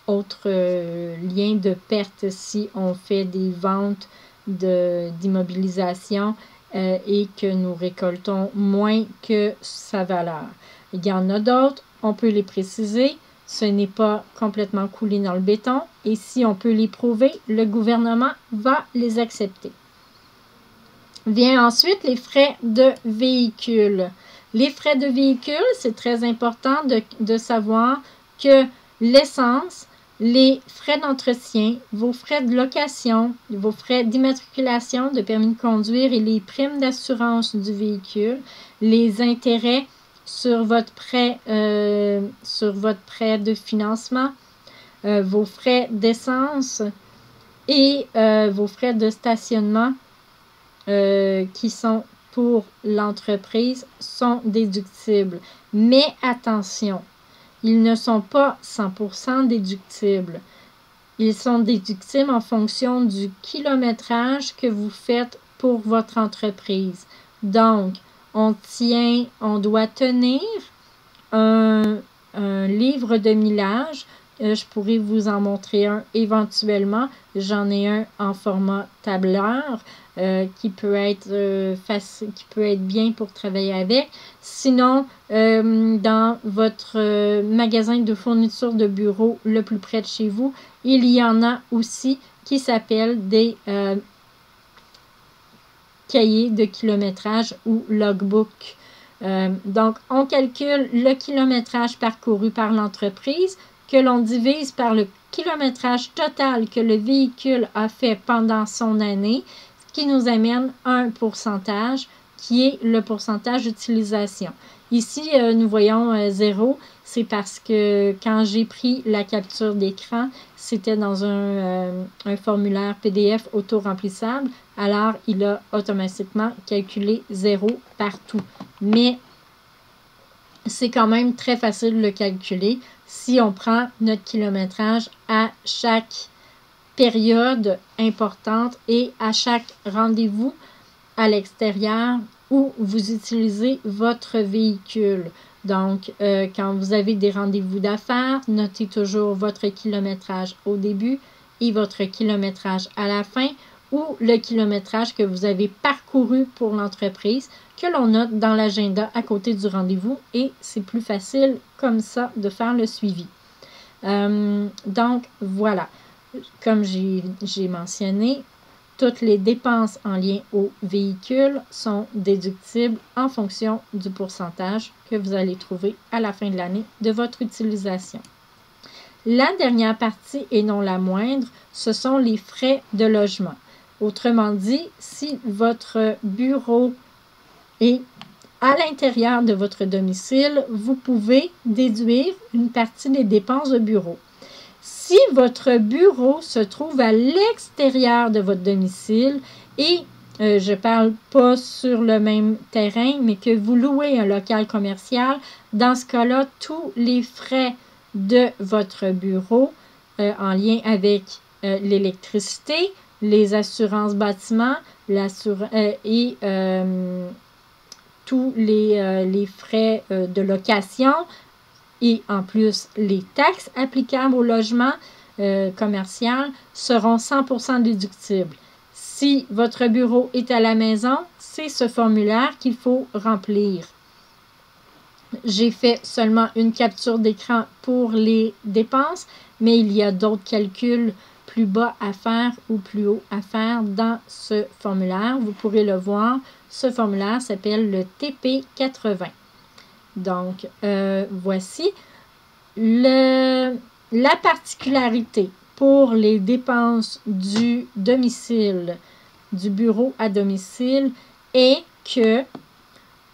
liens de perte si on fait des ventes d'immobilisation et que nous récoltons moins que sa valeur. Il y en a d'autres, on peut les préciser. Ce n'est pas complètement coulé dans le béton et si on peut les prouver, le gouvernement va les accepter. Vient ensuite les frais de véhicule. Les frais de véhicule, c'est très important de savoir que l'essence, les frais d'entretien, vos frais de location, vos frais d'immatriculation, de permis de conduire et les primes d'assurance du véhicule, les intérêts sur votre prêt de financement, vos frais d'essence et vos frais de stationnement qui sont pour l'entreprise sont déductibles. Mais attention, ils ne sont pas 100% déductibles. Ils sont déductibles en fonction du kilométrage que vous faites pour votre entreprise. Donc, on doit tenir un livre de millage. Je pourrais vous en montrer un éventuellement. J'en ai un en format tableur qui peut être facile, qui peut être bien pour travailler avec. Sinon, dans votre magasin de fourniture de bureau le plus près de chez vous, il y en a aussi qui s'appellent des cahiers de kilométrage ou logbook. Donc, on calcule le kilométrage parcouru par l'entreprise que l'on divise par le kilométrage total que le véhicule a fait pendant son année, ce qui nous amène un pourcentage qui est le pourcentage d'utilisation. Ici, nous voyons 0, c'est parce que quand j'ai pris la capture d'écran, c'était dans un formulaire PDF auto-remplissable, alors il a automatiquement calculé 0 partout. Mais c'est quand même très facile de le calculer si on prend notre kilométrage à chaque période importante et à chaque rendez-vous à l'extérieur où vous utilisez votre véhicule. Donc, quand vous avez des rendez-vous d'affaires, notez toujours votre kilométrage au début et votre kilométrage à la fin ou le kilométrage que vous avez parcouru pour l'entreprise que l'on note dans l'agenda à côté du rendez-vous et c'est plus facile comme ça de faire le suivi. Donc, voilà. Comme j'ai mentionné, toutes les dépenses en lien au véhicule sont déductibles en fonction du pourcentage que vous allez trouver à la fin de l'année de votre utilisation. La dernière partie, et non la moindre, ce sont les frais de logement. Autrement dit, si votre bureau est à l'intérieur de votre domicile, vous pouvez déduire une partie des dépenses de bureau. Si votre bureau se trouve à l'extérieur de votre domicile et je ne parle pas sur le même terrain, mais que vous louez un local commercial, dans ce cas-là, tous les frais de votre bureau en lien avec l'électricité, les assurances bâtiments et tous les frais de location et en plus les taxes applicables au logement commercial seront 100% déductibles. Si votre bureau est à la maison, c'est ce formulaire qu'il faut remplir. J'ai fait seulement une capture d'écran pour les dépenses, mais il y a d'autres calculs plus bas à faire ou plus haut à faire dans ce formulaire. Vous pourrez le voir. Ce formulaire s'appelle le TP80. Donc, voici la particularité pour les dépenses du domicile, du bureau à domicile, est que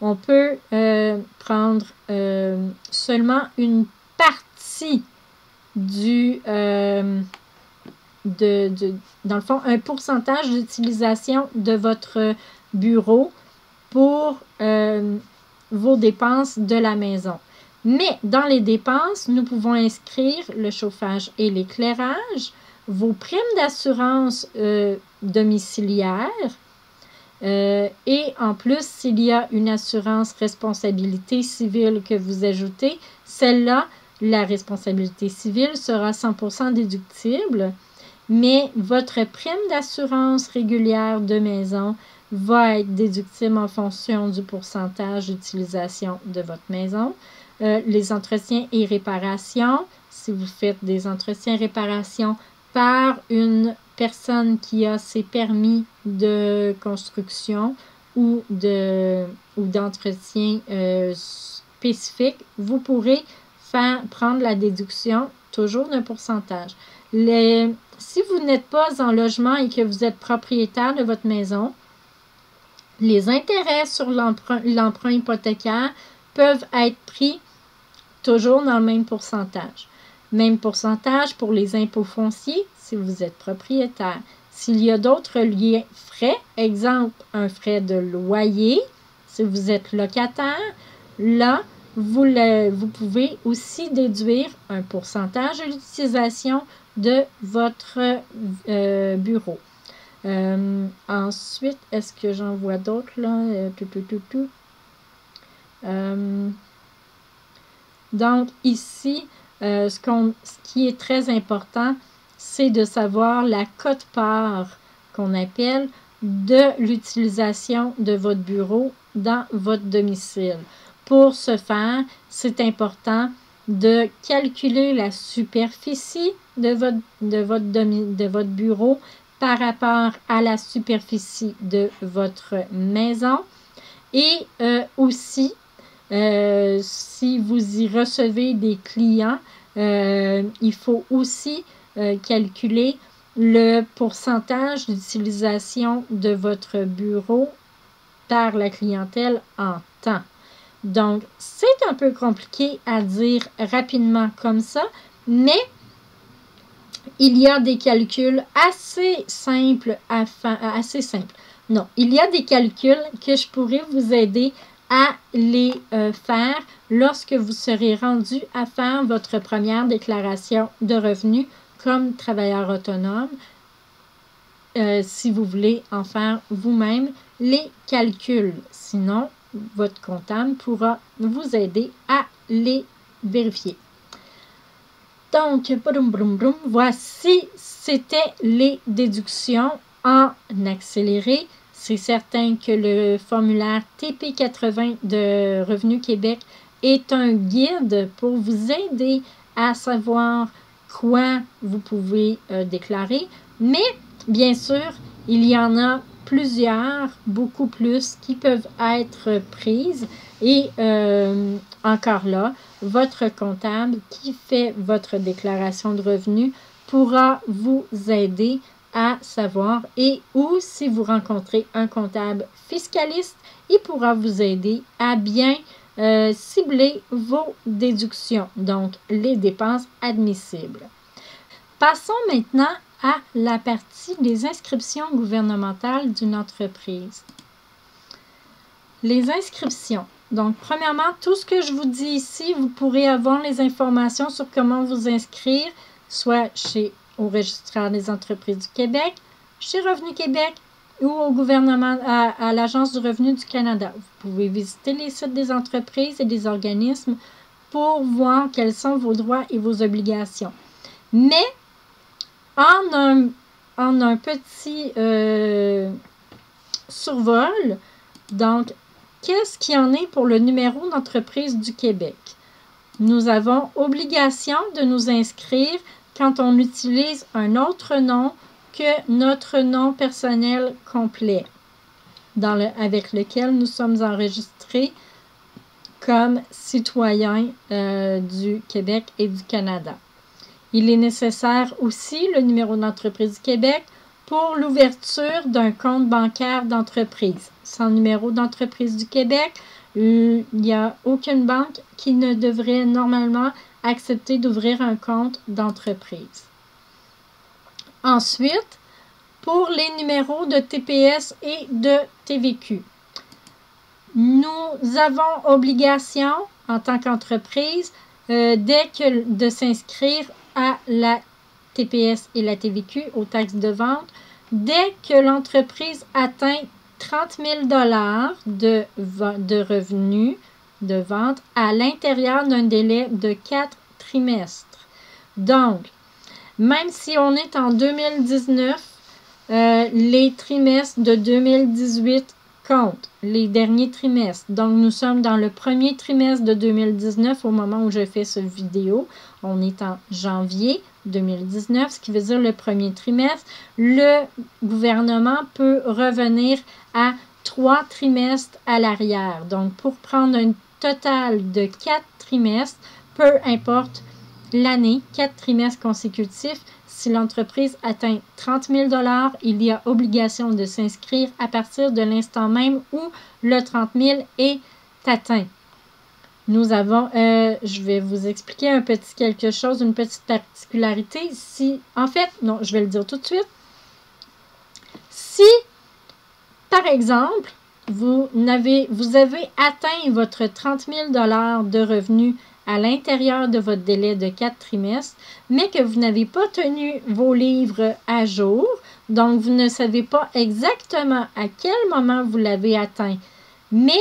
on peut prendre seulement une partie dans le fond, un pourcentage d'utilisation de votre bureau pour vos dépenses de la maison. Mais dans les dépenses, nous pouvons inscrire le chauffage et l'éclairage, vos primes d'assurance domiciliaire. Et en plus, s'il y a une assurance responsabilité civile que vous ajoutez, celle-là, la responsabilité civile sera 100% déductible, mais votre prime d'assurance régulière de maison va être déductible en fonction du pourcentage d'utilisation de votre maison. Les entretiens et réparations, si vous faites des entretiens et réparations par une personne qui a ses permis de construction ou d'entretien spécifique, vous pourrez prendre la déduction toujours d'un pourcentage. Si vous n'êtes pas en logement et que vous êtes propriétaire de votre maison, les intérêts sur l'emprunt hypothécaire peuvent être pris toujours dans le même pourcentage. Même pourcentage pour les impôts fonciers si vous êtes propriétaire. S'il y a d'autres frais, exemple un frais de loyer, si vous êtes locataire, là, vous pouvez aussi déduire un pourcentage de l'utilisation de votre bureau. Ensuite, est-ce que j'en vois d'autres là? Donc, ici, ce qui est très important, c'est de savoir la quote-part qu'on appelle de l'utilisation de votre bureau dans votre domicile. Pour ce faire, c'est important de calculer la superficie de votre bureau par rapport à la superficie de votre maison et aussi, si vous y recevez des clients, il faut aussi calculer le pourcentage d'utilisation de votre bureau par la clientèle en temps. Donc, c'est un peu compliqué à dire rapidement comme ça, mais il y a des calculs assez simples Non, il y a des calculs que je pourrais vous aider à les faire lorsque vous serez rendu à faire votre première déclaration de revenus comme travailleur autonome. Si vous voulez en faire vous-même les calculs. Sinon, votre comptable pourra vous aider à les vérifier. Donc, voici, c'était les déductions en accéléré. C'est certain que le formulaire TP80 de Revenu Québec est un guide pour vous aider à savoir quoi vous pouvez déclarer. Mais, bien sûr, il y en a plusieurs, beaucoup plus, qui peuvent être prises. Et encore là, votre comptable qui fait votre déclaration de revenus pourra vous aider à savoir ou si vous rencontrez un comptable fiscaliste, il pourra vous aider à bien cibler vos déductions, donc les dépenses admissibles. Passons maintenant à la partie des inscriptions gouvernementales d'une entreprise. Les inscriptions. Donc, premièrement, tout ce que je vous dis ici, vous pourrez avoir les informations sur comment vous inscrire, soit au registraire des entreprises du Québec, chez Revenu Québec ou au gouvernement, à l'Agence du revenu du Canada. Vous pouvez visiter les sites des entreprises et des organismes pour voir quels sont vos droits et vos obligations. Mais, en un petit survol, donc, qu'est-ce qu'il y en est pour le numéro d'entreprise du Québec? Nous avons obligation de nous inscrire quand on utilise un autre nom que notre nom personnel complet, avec lequel nous sommes enregistrés comme citoyens du Québec et du Canada. Il est nécessaire aussi le numéro d'entreprise du Québec pour l'ouverture d'un compte bancaire d'entreprise. Sans numéro d'entreprise du Québec, il n'y a aucune banque qui ne devrait normalement accepter d'ouvrir un compte d'entreprise. Ensuite, pour les numéros de TPS et de TVQ, nous avons obligation, en tant qu'entreprise, de s'inscrire à la TPS et la TVQ aux taxes de vente dès que l'entreprise atteint 30 000 de revenus de vente à l'intérieur d'un délai de 4 trimestres. Donc, même si on est en 2019, les trimestres de 2018 comptent, les derniers trimestres. Donc, nous sommes dans le premier trimestre de 2019 au moment où je fais cette vidéo. On est en janvier 2019, ce qui veut dire le premier trimestre. Le gouvernement peut revenir à 3 trimestres à l'arrière. Donc, pour prendre un total de 4 trimestres, peu importe l'année, 4 trimestres consécutifs, si l'entreprise atteint 30 000 $, il y a obligation de s'inscrire à partir de l'instant même où le 30 000 est atteint. Nous avons, je vais vous expliquer un petit quelque chose, une petite particularité. En fait, non, je vais le dire tout de suite. Si, par exemple, vous avez atteint votre 30 000 $ de revenus à l'intérieur de votre délai de 4 trimestres, mais que vous n'avez pas tenu vos livres à jour, donc vous ne savez pas exactement à quel moment vous l'avez atteint. Mais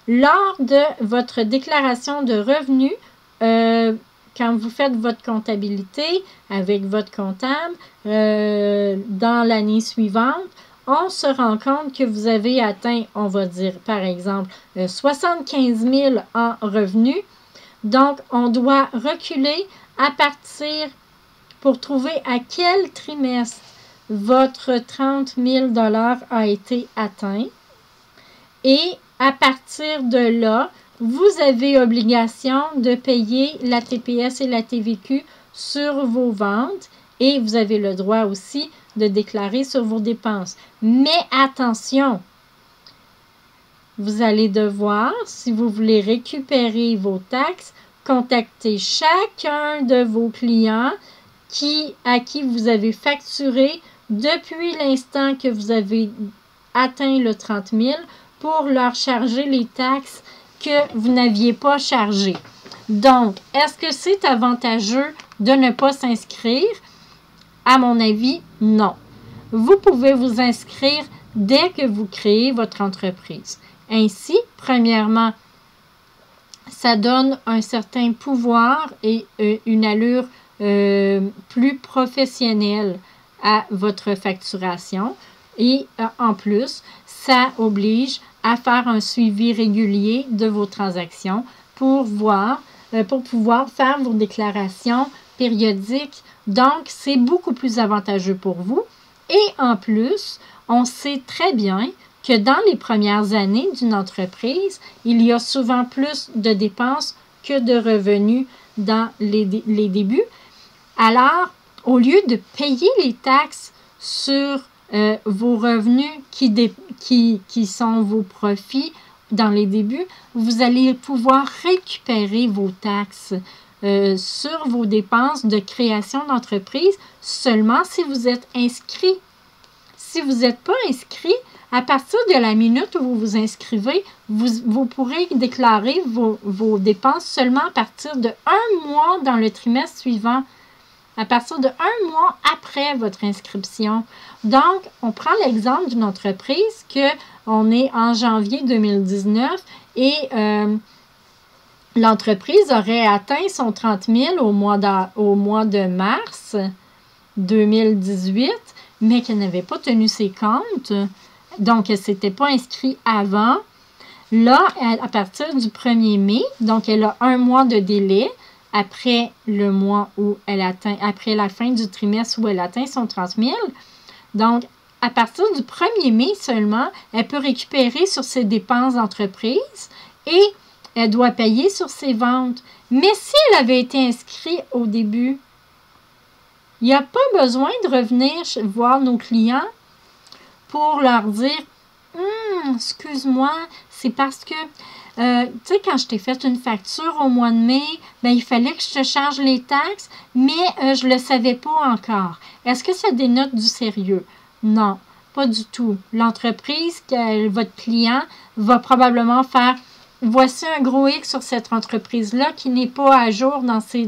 lors de votre déclaration de revenus, quand vous faites votre comptabilité avec votre comptable dans l'année suivante, on se rend compte que vous avez atteint, on va dire par exemple, 75 000 en revenus. Donc, on doit reculer à partir, pour trouver à quel trimestre votre 30 000 $ a été atteint. Et à partir de là, vous avez obligation de payer la TPS et la TVQ sur vos ventes et vous avez le droit aussi de déclarer sur vos dépenses. Mais attention! Vous allez devoir, si vous voulez récupérer vos taxes, contacter chacun de vos clients à qui vous avez facturé depuis l'instant que vous avez atteint le 30 000 pour leur charger les taxes que vous n'aviez pas chargées. Donc, est-ce que c'est avantageux de ne pas s'inscrire? À mon avis, non. Vous pouvez vous inscrire dès que vous créez votre entreprise. Ainsi, premièrement, ça donne un certain pouvoir et une allure plus professionnelle à votre facturation. Et en plus, ça oblige à faire un suivi régulier de vos transactions pour pouvoir faire vos déclarations périodiques. Donc, c'est beaucoup plus avantageux pour vous. Et en plus, on sait très bien que dans les premières années d'une entreprise, il y a souvent plus de dépenses que de revenus dans les débuts. Alors, au lieu de payer les taxes sur vos revenus qui sont vos profits dans les débuts, vous allez pouvoir récupérer vos taxes sur vos dépenses de création d'entreprise seulement si vous êtes inscrit. Si vous n'êtes pas inscrit, à partir de la minute où vous vous inscrivez, vous pourrez déclarer vos dépenses seulement à partir de 1 mois dans le trimestre suivant, à partir de 1 mois après votre inscription. Donc, on prend l'exemple d'une entreprise qu'on est en janvier 2019 et l'entreprise aurait atteint son 30 000 au mois de mars 2018, mais qu'elle n'avait pas tenu ses comptes. Donc, elle ne s'était pas inscrite avant. Là, à partir du 1er mai, donc elle a 1 mois de délai après le mois où elle atteint, après la fin du trimestre où elle atteint son 30 000. Donc, à partir du 1er mai seulement, elle peut récupérer sur ses dépenses d'entreprise et elle doit payer sur ses ventes. Mais si elle avait été inscrite au début, il n'y a pas besoin de revenir voir nos clients pour leur dire « excuse-moi, c'est parce que, tu sais, quand je t'ai fait une facture au mois de mai, ben, il fallait que je te charge les taxes, mais je ne le savais pas encore. Est-ce que ça dénote du sérieux? » Non, pas du tout. L'entreprise, votre client, va probablement faire « voici un gros X sur cette entreprise-là qui n'est pas à jour dans ses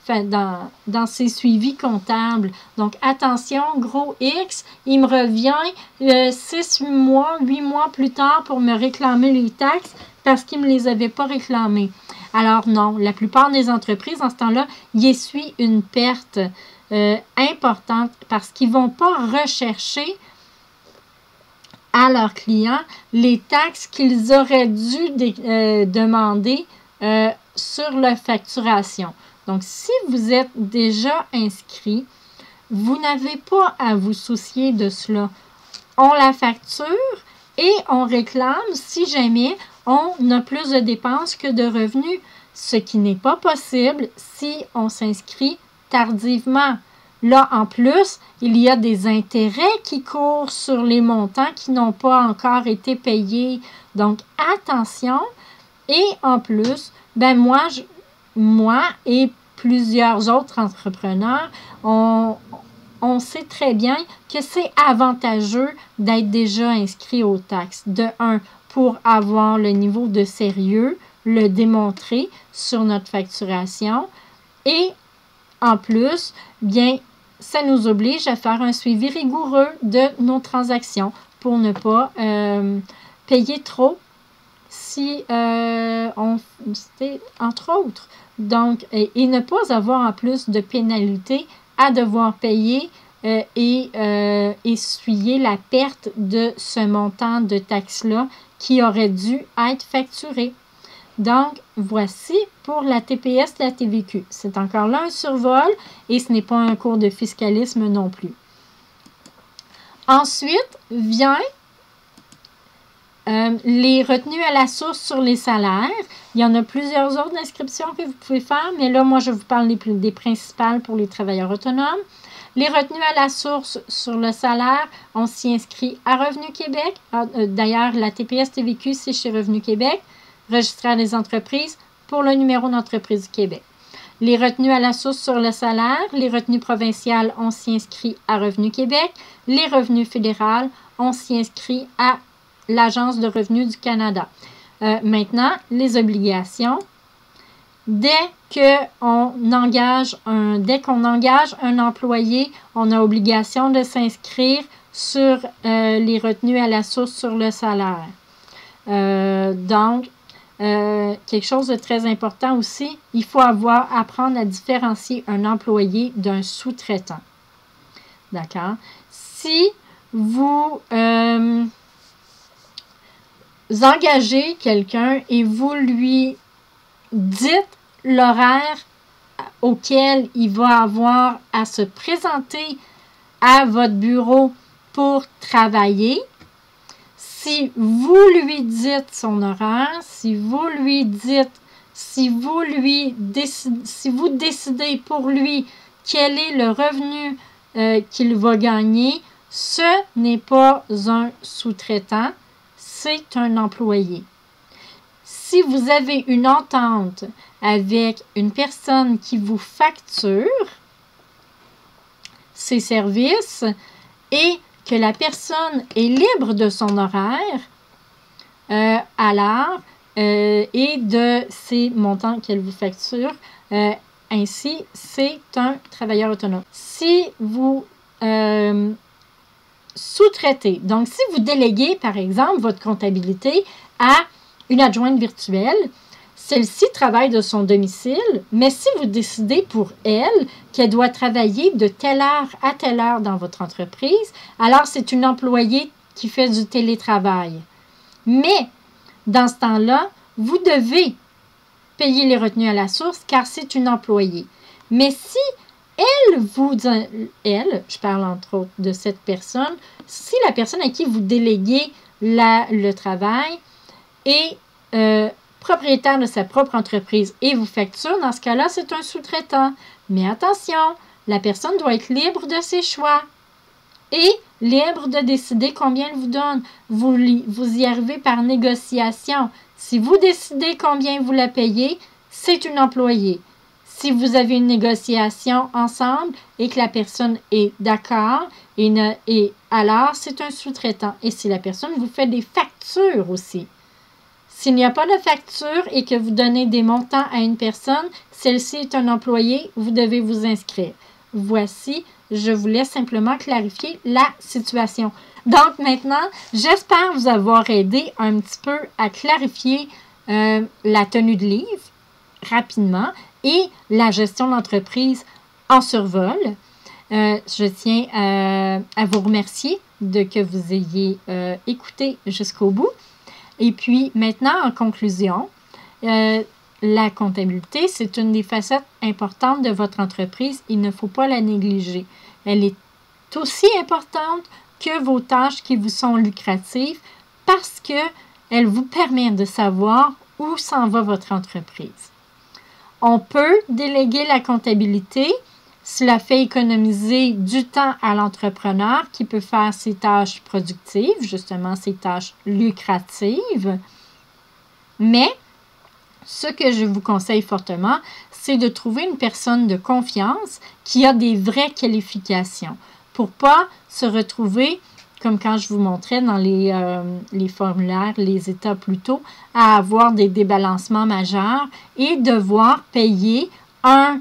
dans ses suivis comptables. Donc, attention, gros X, il me revient 6 mois, 8 mois plus tard pour me réclamer les taxes parce qu'il ne me les avait pas réclamées. Alors non, la plupart des entreprises, en ce temps-là, y essuient une perte importante parce qu'ils ne vont pas rechercher à leurs clients les taxes qu'ils auraient dû demander sur leur facturation. Donc, si vous êtes déjà inscrit, vous n'avez pas à vous soucier de cela. On la facture et on réclame si jamais on a plus de dépenses que de revenus, ce qui n'est pas possible si on s'inscrit tardivement. Là, en plus, il y a des intérêts qui courent sur les montants qui n'ont pas encore été payés. Donc, attention. Et en plus, ben moi et plusieurs autres entrepreneurs, on sait très bien que c'est avantageux d'être déjà inscrit aux taxes. De un, pour avoir le niveau de sérieux, le démontrer sur notre facturation. Et en plus, bien, ça nous oblige à faire un suivi rigoureux de nos transactions pour ne pas payer trop si entre autres. Donc, et ne pas avoir en plus de pénalités à devoir payer et essuyer la perte de ce montant de taxes-là qui aurait dû être facturé. Donc, voici pour la TPS, la TVQ. C'est encore là un survol et ce n'est pas un cours de fiscalisme non plus. Ensuite, vient les retenues à la source sur les salaires. Il y en a plusieurs autres inscriptions que vous pouvez faire, mais là, moi, je vous parle des principales pour les travailleurs autonomes. Les retenues à la source sur le salaire, on s'y inscrit à Revenu Québec. D'ailleurs, la TPS TVQ, c'est chez Revenu Québec, registraire des entreprises pour le numéro d'entreprise du Québec. Les retenues à la source sur le salaire, les retenues provinciales, on s'y inscrit à Revenu Québec. Les revenus fédéraux, on s'y inscrit à l'Agence de revenus du Canada. Maintenant, les obligations. Dès qu'on engage un employé, on a obligation de s'inscrire sur les retenues à la source sur le salaire. Donc, quelque chose de très important aussi, il faut apprendre à différencier un employé d'un sous-traitant. D'accord? Si vous engagez quelqu'un et vous lui dites l'horaire auquel il va avoir à se présenter à votre bureau pour travailler, si vous lui dites son horaire, si vous décidez pour lui quel est le revenu qu'il va gagner, ce n'est pas un sous-traitant, c'est un employé. Si vous avez une entente avec une personne qui vous facture ses services et que la personne est libre de son horaire à l'heure et de ses montants qu'elle vous facture, ainsi, c'est un travailleur autonome. Si vous sous-traitez, donc si vous déléguez, par exemple, votre comptabilité à une adjointe virtuelle, celle-ci travaille de son domicile, mais si vous décidez pour elle qu'elle doit travailler de telle heure à telle heure dans votre entreprise, alors c'est une employée qui fait du télétravail. Mais, dans ce temps-là, vous devez payer les retenues à la source car c'est une employée. Mais si je parle entre autres de cette personne, si la personne à qui vous déléguez le travail est propriétaire de sa propre entreprise et vous facture, dans ce cas-là, c'est un sous-traitant. Mais attention, la personne doit être libre de ses choix et libre de décider combien elle vous donne. Vous y arrivez par négociation. Si vous décidez combien vous la payez, c'est une employée. Si vous avez une négociation ensemble et que la personne est d'accord, et alors c'est un sous-traitant. Et si la personne vous fait des factures aussi, S'il n'y a pas de facture et que vous donnez des montants à une personne, celle-ci est un employé, vous devez vous inscrire. Voici, je voulais simplement clarifier la situation. Donc maintenant, j'espère vous avoir aidé un petit peu à clarifier la tenue de livre rapidement et la gestion d'entreprise en survol. Je tiens à vous remercier que vous ayez écouté jusqu'au bout. Et puis maintenant, en conclusion, la comptabilité, c'est une des facettes importantes de votre entreprise. Il ne faut pas la négliger. Elle est aussi importante que vos tâches qui vous sont lucratives parce qu'elle vous permet de savoir où s'en va votre entreprise. On peut déléguer la comptabilité. Cela fait économiser du temps à l'entrepreneur qui peut faire ses tâches productives, justement ses tâches lucratives. Mais ce que je vous conseille fortement, c'est de trouver une personne de confiance qui a des vraies qualifications pour ne pas se retrouver, comme quand je vous montrais dans les formulaires, les états plus tôt, à avoir des débalancements majeurs et devoir payer un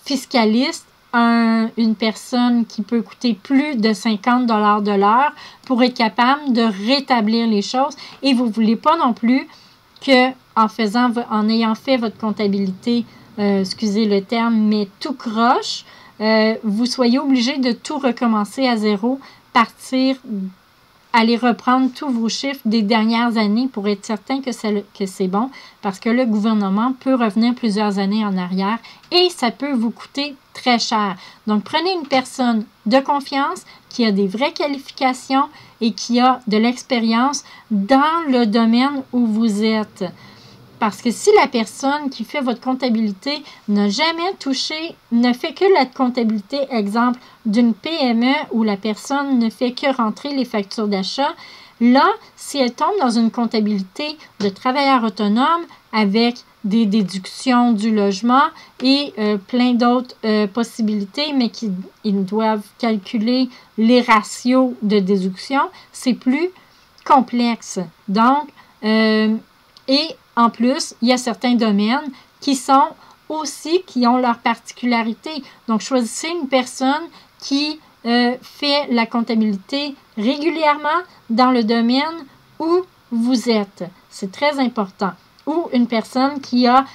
fiscaliste, une personne qui peut coûter plus de 50 $ de l'heure pour être capable de rétablir les choses. Et vous ne voulez pas non plus que en ayant fait votre comptabilité, excusez le terme, mais tout croche, vous soyez obligé de tout recommencer à zéro, partir, aller reprendre tous vos chiffres des dernières années pour être certain que c'est bon, parce que le gouvernement peut revenir plusieurs années en arrière et ça peut vous coûter très cher. Donc, prenez une personne de confiance qui a des vraies qualifications et qui a de l'expérience dans le domaine où vous êtes. Parce que si la personne qui fait votre comptabilité n'a jamais touché, ne fait que la comptabilité, exemple, d'une PME où la personne ne fait que rentrer les factures d'achat, là, si elle tombe dans une comptabilité de travailleur autonome avec des déductions du logement et plein d'autres possibilités, mais qu'ils doivent calculer les ratios de déduction, c'est plus complexe. Donc, et en plus, il y a certains domaines qui ont leurs particularités. Donc, choisissez une personne qui fait la comptabilité régulièrement dans le domaine où vous êtes. C'est très important. Ou une personne qui a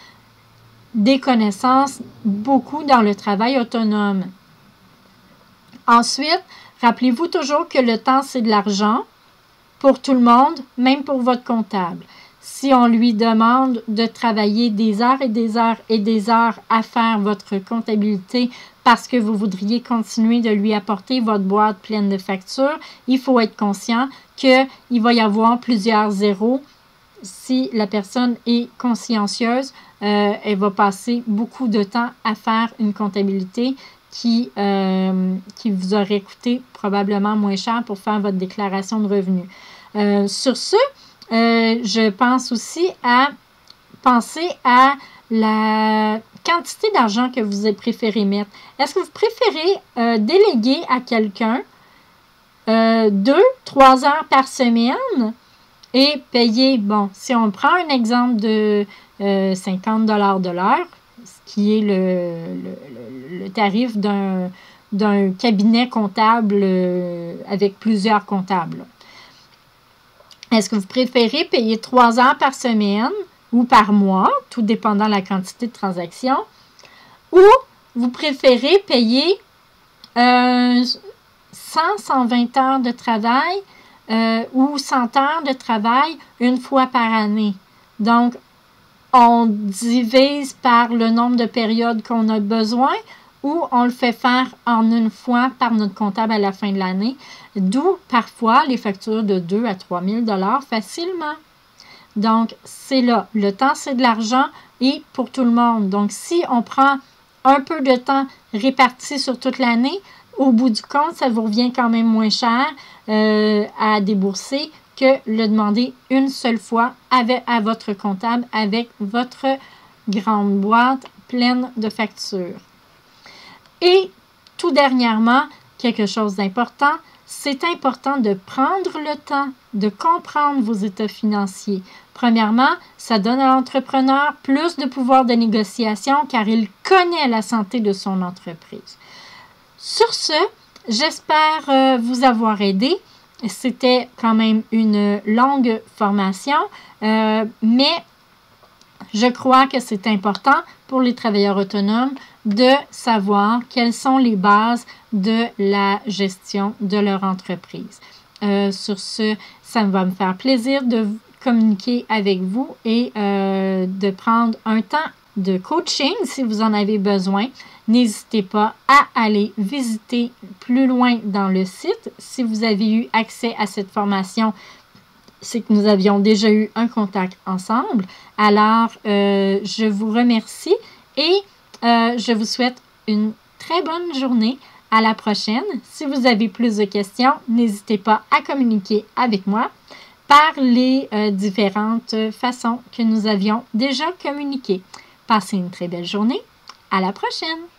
des connaissances beaucoup dans le travail autonome. Ensuite, rappelez-vous toujours que le temps, c'est de l'argent pour tout le monde, même pour votre comptable. Si on lui demande de travailler des heures et des heures et des heures à faire votre comptabilité parce que vous voudriez continuer de lui apporter votre boîte pleine de factures, il faut être conscient qu'il va y avoir plusieurs zéros. Si la personne est consciencieuse, elle va passer beaucoup de temps à faire une comptabilité qui vous aurait coûté probablement moins cher pour faire votre déclaration de revenus. Sur ce, je pense aussi à penser à la quantité d'argent que vous préférez mettre. Est-ce que vous préférez déléguer à quelqu'un 2-3 heures par semaine et payer, bon, si on prend un exemple de 50 $ de l'heure, ce qui est le tarif d'un cabinet comptable avec plusieurs comptables. Est-ce que vous préférez payer 3 heures par semaine ou par mois, tout dépendant de la quantité de transactions, ou vous préférez payer 100-120 heures de travail ou 100 heures de travail une fois par année. Donc, on divise par le nombre de périodes qu'on a besoin ou on le fait faire en une fois par notre comptable à la fin de l'année, d'où parfois les factures de 2 à 3 000 $ facilement. Donc, c'est là. Le temps, c'est de l'argent et pour tout le monde. Donc, si on prend un peu de temps réparti sur toute l'année, au bout du compte, ça vous revient quand même moins cher à débourser que le demander une seule fois à votre comptable avec votre grande boîte pleine de factures. Et tout dernièrement, quelque chose d'important, c'est important de prendre le temps de comprendre vos états financiers. Premièrement, ça donne à l'entrepreneur plus de pouvoir de négociation car il connaît la santé de son entreprise. Sur ce, j'espère vous avoir aidé. C'était quand même une longue formation, mais je crois que c'est important pour les travailleurs autonomes de savoir quelles sont les bases de la gestion de leur entreprise. Sur ce, ça va me faire plaisir de communiquer avec vous et de prendre un temps de coaching si vous en avez besoin. N'hésitez pas à aller visiter plus loin dans le site. Si vous avez eu accès à cette formation, c'est que nous avions déjà eu un contact ensemble. Alors, je vous remercie et je vous souhaite une très bonne journée. À la prochaine. Si vous avez plus de questions, n'hésitez pas à communiquer avec moi par les différentes façons que nous avions déjà communiqué. Passez une très belle journée. À la prochaine!